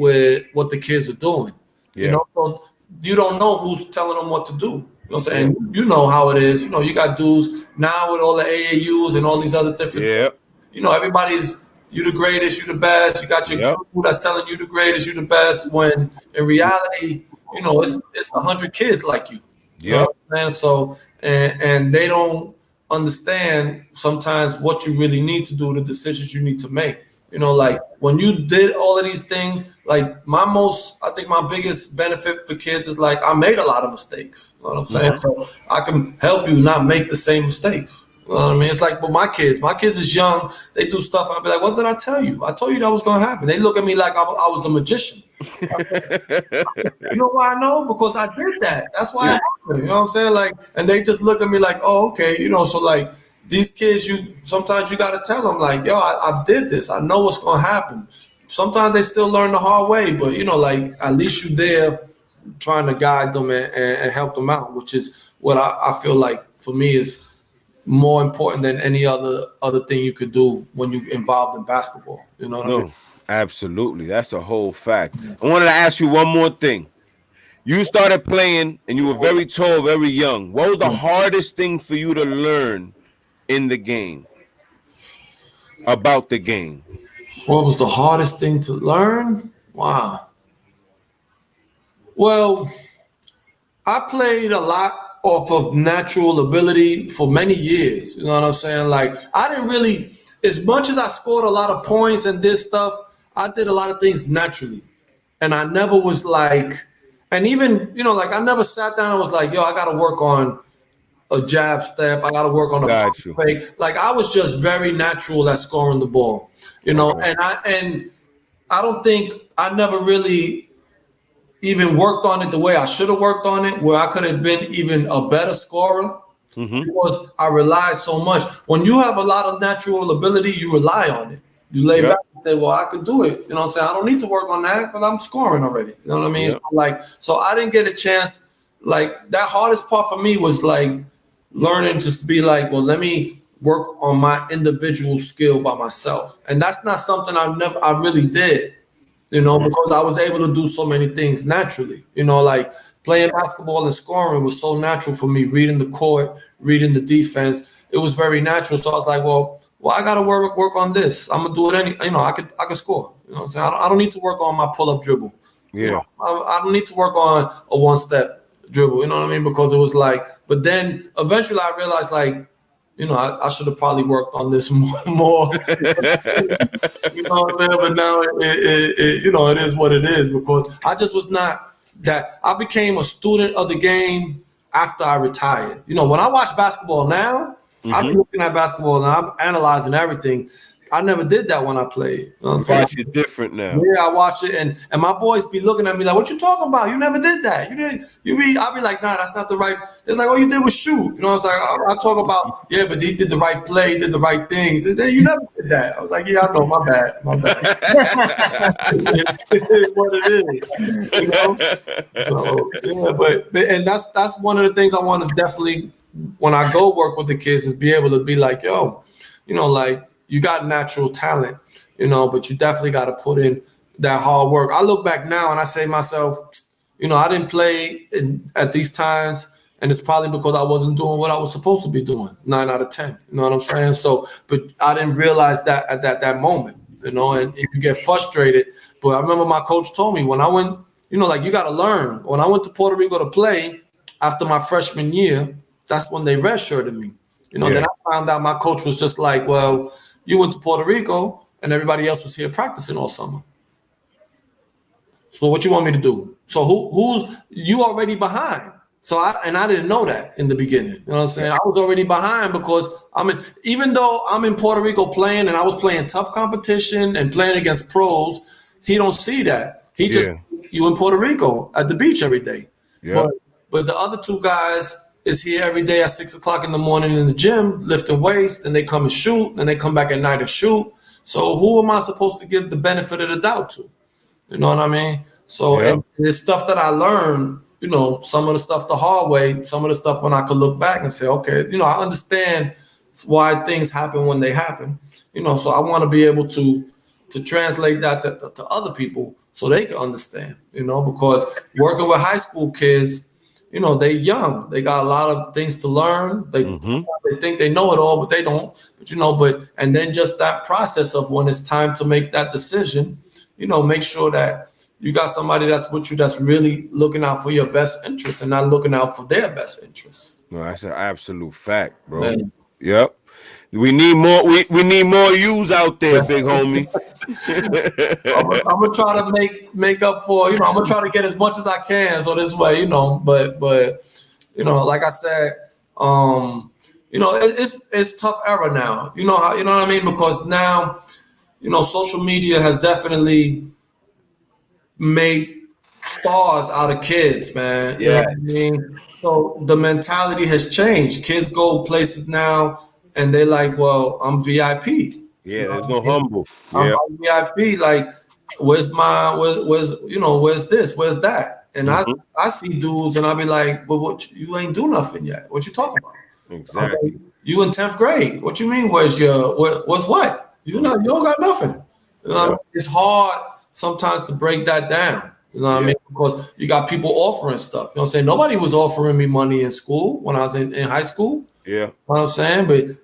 what the kids are doing. So you don't know who's telling them what to do. You know what I'm saying? You know how it is. You got dudes now with all the AAUs and all these other different. Everybody's you the greatest, you the best. You got your crew that's telling you the greatest, you the best. When in reality, it's 100 kids like you. You know what I'm saying? So and they don't understand sometimes what you really need to do, the decisions you need to make. Like when you did all of these things, like I think my biggest benefit for kids is like I made a lot of mistakes. You know what I'm saying? So I can help you not make the same mistakes. You know what I mean? It's like with my kids is young. They do stuff. I'll be like, what did I tell you? I told you that was going to happen. They look at me like I was a magician. You know why I know? Because I did that. That's why it happened. You know what I'm saying? Like, and they just look at me like, oh, okay. You know, so like these kids, sometimes you got to tell them like, yo, I did this. I know what's going to happen. Sometimes they still learn the hard way, but you know, like at least you there trying to guide them and help them out, which is what I feel like for me is more important than any other thing you could do when you're involved in basketball. You know what I mean? Absolutely. That's a whole fact. I wanted to ask you one more thing. You started playing and you were very tall, very young. What was the hardest thing for you to learn in the game? About the game? What was the hardest thing to learn? Wow. Well, I played a lot off of natural ability for many years. You know what I'm saying? Like, I didn't really, as much as I scored a lot of points and this stuff, I did a lot of things naturally. And I never was like, and even, you know, like I never sat down and was like, yo, I got to work on a jab step. I got to work on a fake. Like I was just very natural at scoring the ball, you know, and I don't think I never really even worked on it the way I should have worked on it, where I could have been even a better scorer because I relied so much. When you have a lot of natural ability, you rely on it. You lay back and say, well, I could do it. You know what I'm saying? I don't need to work on that because I'm scoring already. You know what I mean? So I didn't get a chance. Like that hardest part for me was like learning to be like, well, let me work on my individual skill by myself. And that's not something I really did, you know, because I was able to do so many things naturally. You know, like playing basketball and scoring was so natural for me, reading the court, reading the defense. It was very natural. So I was like, well, I gotta work on this. I'm gonna do it I could score. You know what I'm saying? I don't need to work on my pull-up dribble. Yeah. You know, I don't need to work on a one-step dribble, you know what I mean? Because it was like, but then eventually I realized like, you know, I should have probably worked on this more. You know what I'm saying? But now it you know, it is what it is because I just was not that. I became a student of the game after I retired. You know, when I watch basketball now, I'm looking at basketball and I'm analyzing everything. I never did that when I played. You know what I'm saying? Watch it different now. Yeah, I watch it and my boys be looking at me like, what you talking about? You never did that. I'll be like, nah, that's not the right. It's like, all you did was shoot. You know what I'm saying? I talk about, yeah, but he did the right play, did the right things. And then you never did that. I was like, yeah, I know, my bad. It is what it is. You know? So, yeah, but and that's one of the things I want to definitely, when I go work with the kids, is be able to be like, yo, you know, like, you got natural talent, you know, but you definitely got to put in that hard work. I look back now and I say to myself, you know, I didn't play at these times, and it's probably because I wasn't doing what I was supposed to be doing, 9 out of 10. You know what I'm saying? So, but I didn't realize that at that moment, you know, and you get frustrated. But I remember my coach told me when I went, you know, like you got to learn. When I went to Puerto Rico to play after my freshman year, that's when they redshirted me. You know, then I found out my coach was just like, well, you went to Puerto Rico and everybody else was here practicing all summer. So what you want me to do? So who's you already behind? So I didn't know that in the beginning. You know what I'm saying? I was already behind because even though I'm in Puerto Rico playing and I was playing tough competition and playing against pros, he don't see that. He just you in Puerto Rico at the beach every day. Yeah. But the other two guys is here every day at 6 o'clock in the morning in the gym, lifting weights, and they come and shoot, and they come back at night and shoot. So who am I supposed to give the benefit of the doubt to? You know what I mean? So and it's stuff that I learned, you know, some of the stuff the hard way, some of the stuff when I could look back and say, okay, you know, I understand why things happen when they happen. You know, so I want to be able to translate that to other people so they can understand, you know, because working with high school kids, you know, they young. They got a lot of things to learn. They think they know it all, but they don't. But, you know, and then just that process of when it's time to make that decision, you know, make sure that you got somebody that's with you that's really looking out for your best interest and not looking out for their best interest. No, that's an absolute fact, bro. Man. Yep. We need more. We need more yous out there, big homie. I'm gonna try to make up for. You know, I'm gonna try to get as much as I can. So this way, you know. But you know, like I said, you know, it's tough era now. You know what I mean? Because now, you know, social media has definitely made stars out of kids, man. You know what I mean? So the mentality has changed. Kids go places now and they're like, well, I'm VIP. Yeah, there's no humble. I'm Yeah. VIP. Like, where's this? Where's that? And I see dudes and I be like, well, what, you ain't do nothing yet. What you talking about? Exactly. You in 10th grade. What you mean? What's what? You don't got nothing. You know what I mean? It's hard sometimes to break that down. You know what I mean? Because you got people offering stuff. You know what I'm saying? Nobody was offering me money in school when I was in high school. Yeah. You know what I'm saying? But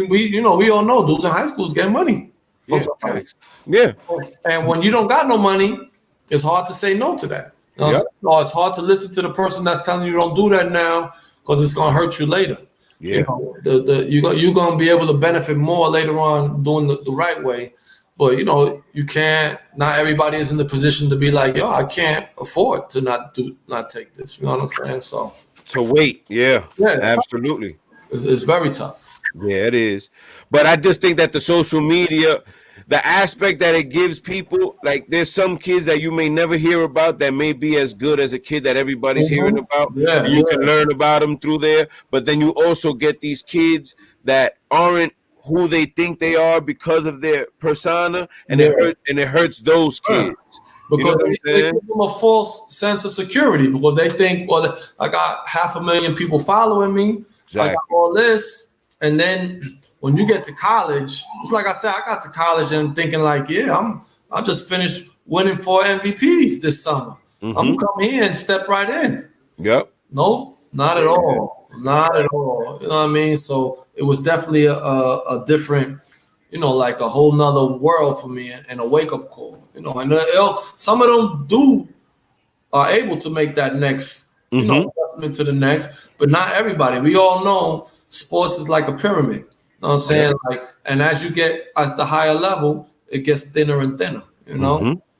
we all know dudes in high school is getting money from somebody. Yeah. And when you don't got no money, it's hard to say no to that. You know what I'm saying? Or it's hard to listen to the person that's telling you don't do that now because it's gonna hurt you later. Yeah. You know, you're gonna be able to benefit more later on doing the right way. But you can't. Not everybody is in the position to be like, yo, I can't afford to not take this. You know what I'm saying? So to wait, yeah, absolutely. It's very tough. Yeah, it is. But I just think that the social media, the aspect that it gives people, like there's some kids that you may never hear about that may be as good as a kid that everybody's hearing about. You can learn about them through there. But then you also get these kids that aren't who they think they are because of their persona, and it hurts those kids. Because they give them a false sense of security because they think, well, I got 500,000 people following me. I got all this. And then when you get to college, it's like I said, I got to college and thinking like, I just finished winning 4 MVPs this summer. I'm gonna come here and step right in. Yep. No, not at all. Not at all. You know what I mean? So it was definitely a different, like a whole nother world for me and a wake up call. And some of them are able to make that next, adjustment to the next, but not everybody. We all know sports is like a pyramid. You know what I'm saying? And as you get at the higher level, it gets thinner and thinner.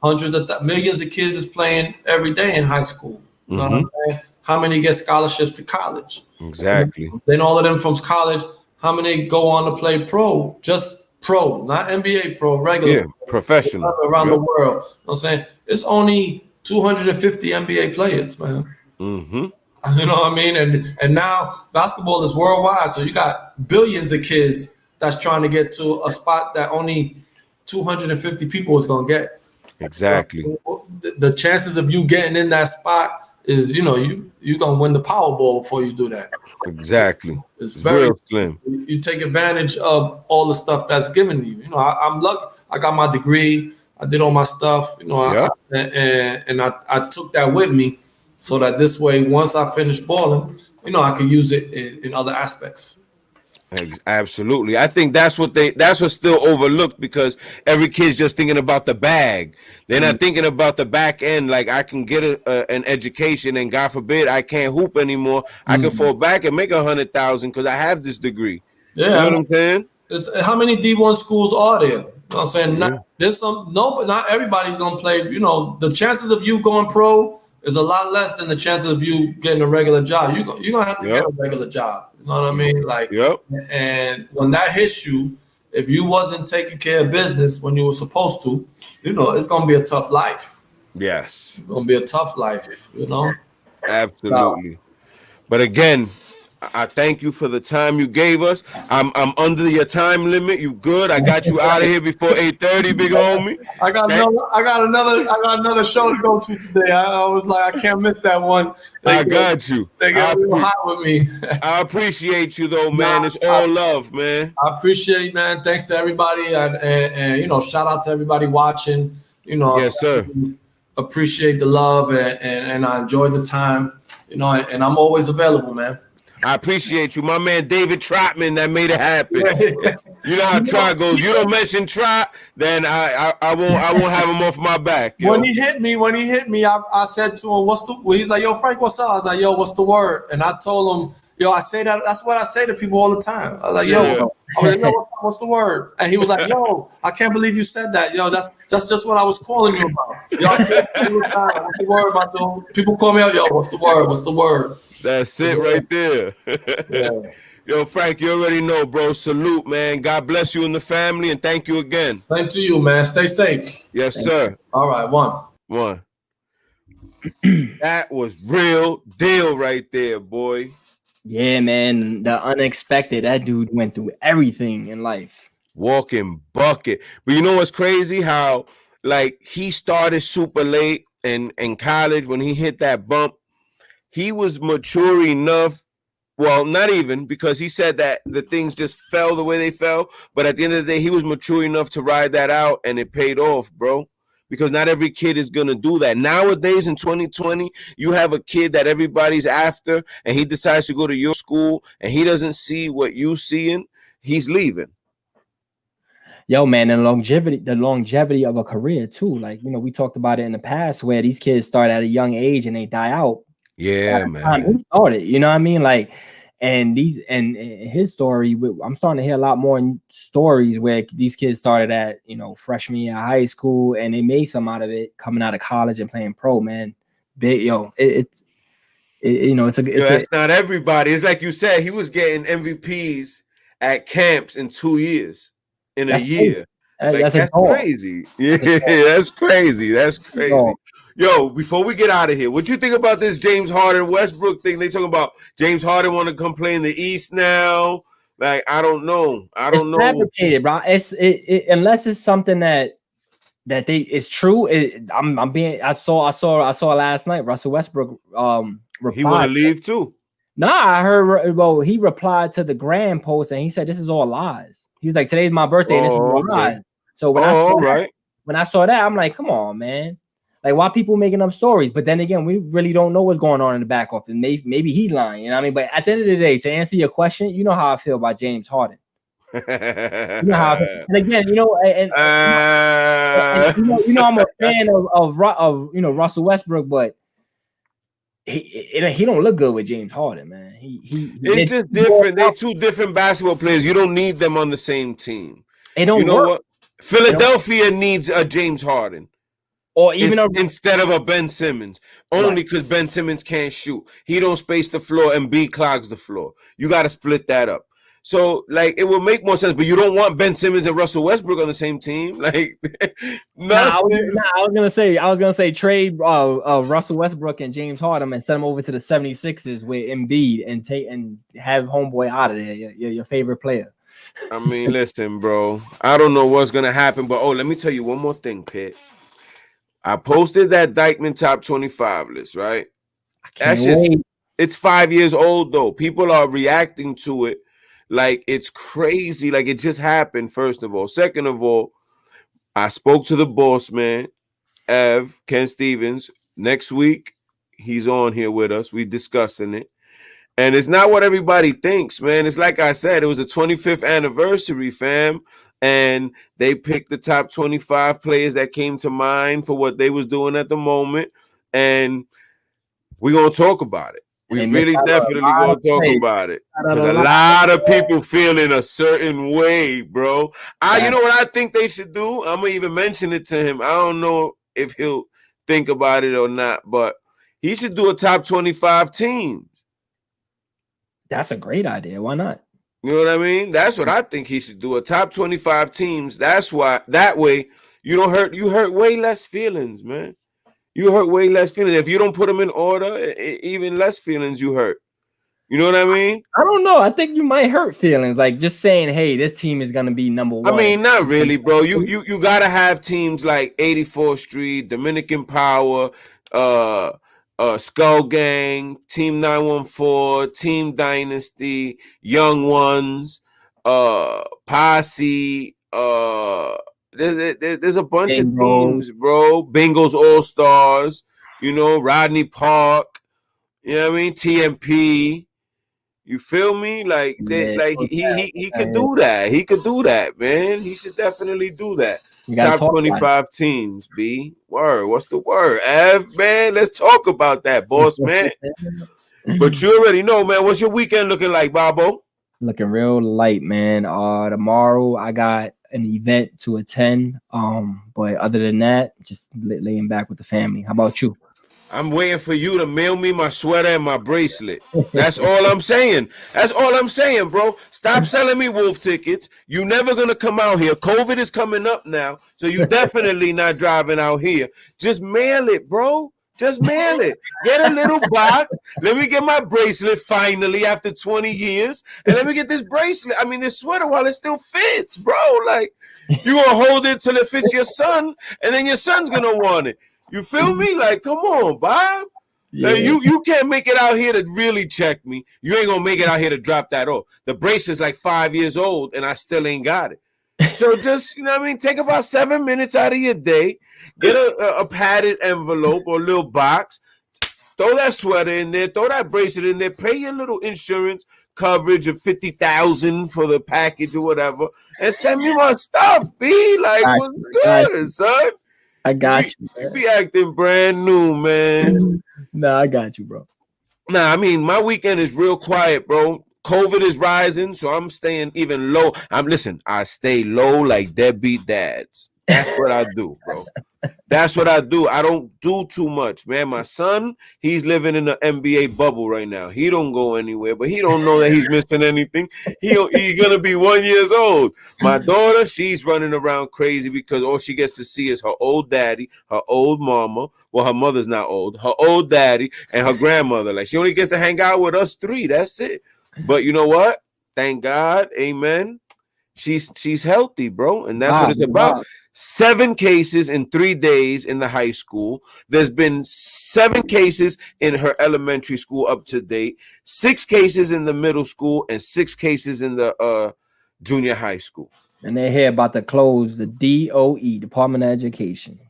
Hundreds of millions of kids is playing every day in high school. You know what I'm saying? How many get scholarships to college? Exactly. Then all of them from college, how many go on to play pro? Just pro, not NBA pro, regular. Yeah, professional. Around the world. You know what I'm saying? It's only 250 NBA players, man. You know what I mean? And now basketball is worldwide. So you got billions of kids that's trying to get to a spot that only 250 people is going to get. Exactly. The chances of you getting in that spot is, you're going to win the Powerball before you do that. Exactly. It's very real slim. You take advantage of all the stuff that's given you. I'm lucky. I got my degree. I did all my stuff. I took that with me, so that this way, once I finish balling, I could use it in other aspects. Absolutely. I think that's what's still overlooked because every kid's just thinking about the bag. They're not thinking about the back end. Like I can get an education and God forbid I can't hoop anymore. I can fall back and make 100,000 because I have this degree. Yeah. You know what I'm saying? How many D1 schools are there? You know what I'm saying? But not everybody's going to play. The chances of you going pro is a lot less than the chances of you getting a regular job. You're going to have to get a regular job. You know what I mean? And when that hits you, if you wasn't taking care of business when you were supposed to, it's going to be a tough life. Yes. It's going to be a tough life, Absolutely. But again, I thank you for the time you gave us. I'm under your time limit. You good? I got you out of here before 8:30, big homie. I got another show to go to today. I was like, I can't miss that one. I got you. They got real hot with me. I appreciate you though, man. It's all love, man. I appreciate, man. Thanks to everybody, and shout out to everybody watching. Yes, sir. Appreciate the love, and I enjoyed the time. And I'm always available, man. I appreciate you, my man David Trotman that made it happen. You know how Trot goes. You don't mention Trot, then I won't have him off my back. Yo. When he hit me, I said to him, he's like, yo, Frank, what's up? I was like, yo, what's the word? And I told him, yo, I say that. That's what I say to people all the time. I was like, yo, what's the word? And he was like, yo, I can't believe you said that. Yo, that's just what I was calling you about. Yo, what's the word, my dude? People call me up, yo, what's the word? What's the word? That's it right there. Yeah. Yo, Frank, you already know, bro. Salute, man. God bless you and the family, and thank you again. Same to you, man. Stay safe. Yes, sir. All right, one. One. That was real deal right there, boy. Yeah, man. The unexpected. That dude went through everything in life. Walking bucket. But you know what's crazy? How like he started super late and in college when he hit that bump, he was mature enough. Well, not even, because he said that the things just fell the way they fell. But at the end of the day, he was mature enough to ride that out, and it paid off, bro. Because not every kid is going to do that. Nowadays in 2020, you have a kid that everybody's after, and he decides to go to your school, and he doesn't see what you seeing, he's leaving. Yo, man, and longevity of a career too. Like, you know, we talked about it in the past where these kids start at a young age and they die out. Yeah, man. He started, you know what I mean? Like, and his story, I'm starting to hear a lot more stories where these kids started at, you know, freshman year of high school and they made some out of it coming out of college and playing pro, man. Big, it's that's not everybody. It's like you said, he was getting MVPs at camps in 2 years, in a year. Like, that's crazy. Yeah, that's crazy. That's crazy. Yo, before we get out of here, what you think about this James Harden Westbrook thing? They talking about James Harden want to come play in the East now. Like, I don't know. It's fabricated, bro. It's unless it's something that it's true. I saw last night. Russell Westbrook replied. He want to leave too. Nah, I heard. Well, he replied to the Grand post and he said, "This is all lies." He was like, "Today's my birthday, and this is all lies." So when I saw that, I'm like, "Come on, man." Like, why people making up stories? But then again, we really don't know what's going on in the back office. Maybe he's lying, you know what I mean? But at the end of the day, to answer your question, you know how I feel about James Harden. You know how I feel. And again, you know, I'm a fan of Russell Westbrook, but he don't look good with James Harden, man. It's just different. They're two different basketball players. You don't need them on the same team. It don't work. What? Philadelphia needs a James Harden. Or even instead of a Ben Simmons, only because Ben Simmons can't shoot. He don't space the floor and B clogs the floor. You got to split that up. So, like, it will make more sense. But you don't want Ben Simmons and Russell Westbrook on the same team. Like, I was gonna say trade Russell Westbrook and James Harden and send them over to the 76ers with Embiid and have homeboy out of there. Your favorite player. I mean, listen, bro. I don't know what's gonna happen, but let me tell you one more thing, Pitt. I posted that Dykeman top 25 list, right? It's 5 years old though. People are reacting to it like it's crazy, like it just happened. First of all, second of all, I spoke to the boss man, Ken Stevens. Next week, he's on here with us. We discussing it, and it's not what everybody thinks, man. It's like I said, it was the 25th anniversary, fam. And they picked the top 25 players that came to mind for what they was doing at the moment. And we're going to talk about it. We really definitely going to talk about it. Because a lot of people feel in a certain way, bro. You know what I think they should do? I'm going to even mention it to him. I don't know if he'll think about it or not, but he should do a top 25 teams. That's a great idea. Why not? You know what I mean? That's what I think he should do. A top 25 teams. That's why that way you hurt way less feelings, man. You hurt way less feelings. If you don't put them in order, even less feelings you hurt. You know what I mean? I don't know. I think you might hurt feelings. Like just saying, hey, this team is gonna be number one. I mean, not really, bro. You gotta have teams like 84th Street, Dominican Power, Skull Gang, Team 914, Team Dynasty, Young Ones, Posse. There's a bunch of teams, bro. Bengals All Stars, Rodney Park. You know what I mean? TMP. You feel me? Like, he could do that. He could do that, man. He should definitely do that. Top 25 teams, B. Word. What's the word? Man, let's talk about that, boss, man. But you already know, man. What's your weekend looking like, Bobo? Looking real light, man. Tomorrow I got an event to attend. But other than that, just laying back with the family. How about you? I'm waiting for you to mail me my sweater and my bracelet. That's all I'm saying. That's all I'm saying, bro. Stop selling me wolf tickets. You never gonna come out here. COVID is coming up now, so you definitely not driving out here. Just mail it, bro. Just mail it. Get a little box. Let me get my bracelet finally after 20 years, and let me get this bracelet. I mean, this sweater while it still fits, bro. Like you gonna hold it till it fits your son, and then your son's gonna want it. You feel me? Like, come on, Bob. Yeah. Like, you can't make it out here to really check me. You ain't gonna make it out here to drop that off. The bracelet's like 5 years old, and I still ain't got it. So just, you know what I mean? Take about 7 minutes out of your day, get a padded envelope or a little box, throw that sweater in there, throw that bracelet in there, pay your little insurance coverage of $50,000 for the package or whatever, and send me my stuff, B. Like, what's good, son? I got you. You be acting brand new, man. Nah, I got you, bro. Nah, I mean, my weekend is real quiet, bro. COVID is rising, so I'm staying even low. I stay low like deadbeat dads. That's what I do, bro. That's what I do. I don't do too much, man. My son, he's living in the NBA bubble right now. He don't go anywhere, but he don't know that he's missing anything. He's gonna be 1 year old. My daughter, she's running around crazy because all she gets to see is her old daddy, her old mama. Well, her mother's not old. Her old daddy and her grandmother. Like she only gets to hang out with us three. That's it. But you know what? Thank God, amen. She's healthy, bro, and that's what it's about. 7 cases in 3 days in the high school. There's been 7 cases in her elementary school up to date, 6 cases in the middle school, and 6 cases in the junior high school. And they're here about to close the DOE, Department of Education.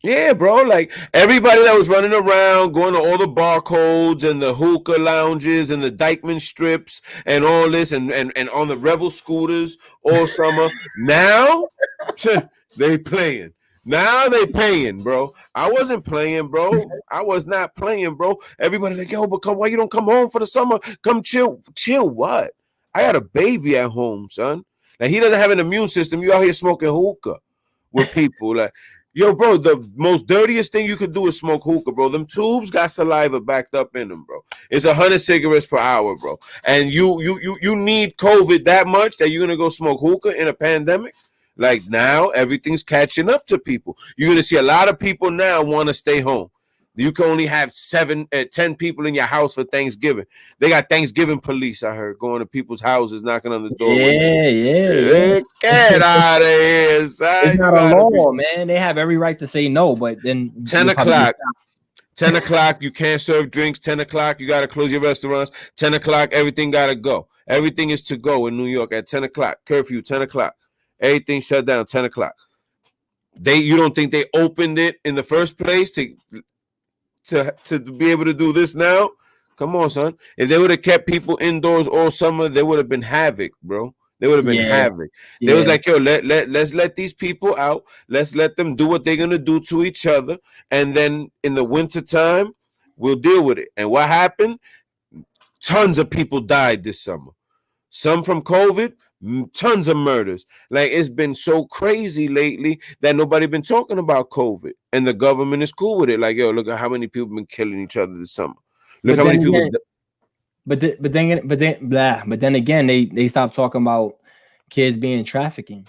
Yeah, bro. Like everybody that was running around, going to all the barcodes and the hookah lounges and the Dykeman strips and all this, and on the Revel scooters all summer. Now they playing. Now they paying, bro. I wasn't playing, bro. I was not playing, bro. Everybody like, yo, but why you don't come home for the summer? Come chill. Chill what? I got a baby at home, son. Now he doesn't have an immune system. You out here smoking hookah with people. Like, yo, bro, the most dirtiest thing you could do is smoke hookah, bro. Them tubes got saliva backed up in them, bro. It's 100 cigarettes per hour, bro. And you need COVID that much that you're gonna go smoke hookah in a pandemic? Like now, everything's catching up to people. You're gonna see a lot of people now want to stay home. You can only have 10 people in your house for Thanksgiving. They got Thanksgiving police, I heard, going to people's houses, knocking on the door. Yeah. Get out of here, son. It's not a law, man. They have every right to say no, but then 10 o'clock. 10 o'clock, you can't serve drinks. 10 o'clock, you got to close your restaurants. 10 o'clock, everything got to go. Everything is to go in New York at 10 o'clock. Curfew, 10 o'clock. Everything shut down, 10 o'clock. You don't think they opened it in the first place to be able to do this now? Come on, son. If they would have kept people indoors all summer, there would have been havoc, bro. There would have been havoc. They was like, yo, let's let these people out. Let's let them do what they're gonna do to each other. And then in the wintertime, we'll deal with it. And what happened? Tons of people died this summer. Some from COVID, tons of murders. Like it's been so crazy lately that nobody been talking about COVID, and the government is cool with it. Like, yo, look at how many people been killing each other this summer. Look how many people. But then again, they stopped talking about kids being trafficking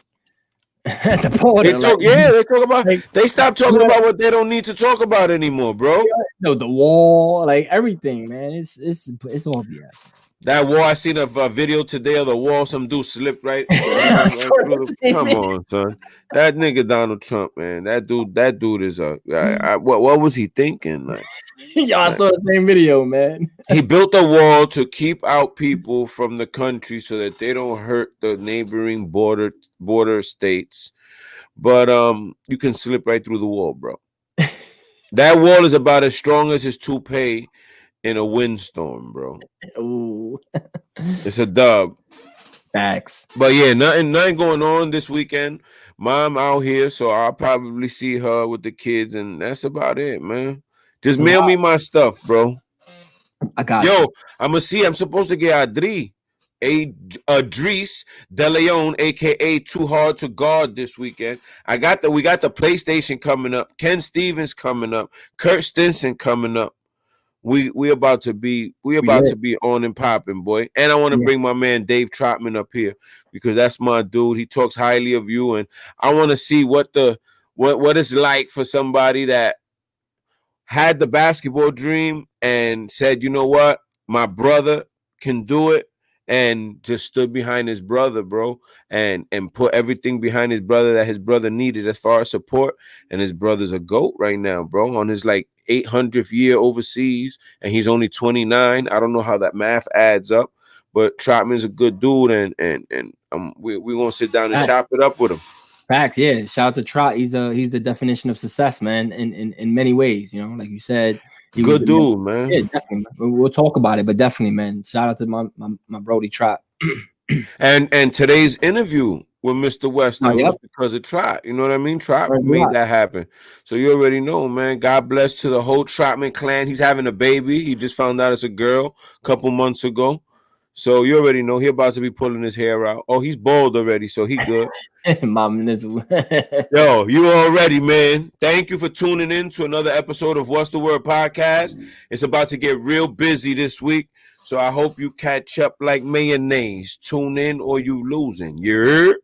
at the border. They talk about. They stopped talking about what they don't need to talk about anymore, bro. No, the wall, like everything, man. It's all BS. That wall, I seen a video today of the wall. Some dude slipped right. Come on, son. That nigga Donald Trump, man. That dude is what was he thinking? Like, yeah, I saw the same video, man. He built a wall to keep out people from the country so that they don't hurt the neighboring border states. But you can slip right through the wall, bro. That wall is about as strong as his toupee in a windstorm, bro. Ooh. It's a dub. Facts. But yeah, nothing going on this weekend. Mom out here, so I'll probably see her with the kids, and that's about it, man. Just mail me my stuff, bro. I got you. I'm supposed to get Adri Adrice De Leon, aka Too Hard to Guard, this weekend. We got the PlayStation coming up. Ken Stevens coming up. Kurt Stinson coming up. We about to be on and popping, boy. And I want to bring my man Dave Trotman up here because that's my dude. He talks highly of you, and I want to see what it's like for somebody that had the basketball dream and said, you know what, my brother can do it, and just stood behind his brother, bro, and put everything behind his brother that his brother needed as far as support. And his brother's a GOAT right now, bro, on his like 800th year overseas, and he's only 29. I don't know how that math adds up, but Trotman's a good dude, and we're gonna sit down and chop it up with him. Facts, yeah. Shout out to Trot. He's the definition of success, man, in many ways. You know, like you said, good dude, man. Yeah, definitely. We'll talk about it, but definitely, man. Shout out to my Brody Trot. and today's interview with Mr. West was because of Trot. You know what I mean? Trot made that happen. So you already know, man. God bless to the whole Trotman clan. He's having a baby. He just found out it's a girl a couple months ago. So you already know he about to be pulling his hair out. Oh, he's bald already, so he good. Yo, you already, man. Thank you for tuning in to another episode of What's the Word podcast. It's about to get real busy this week, so I hope you catch up like mayonnaise. Tune in or you losing. You heard?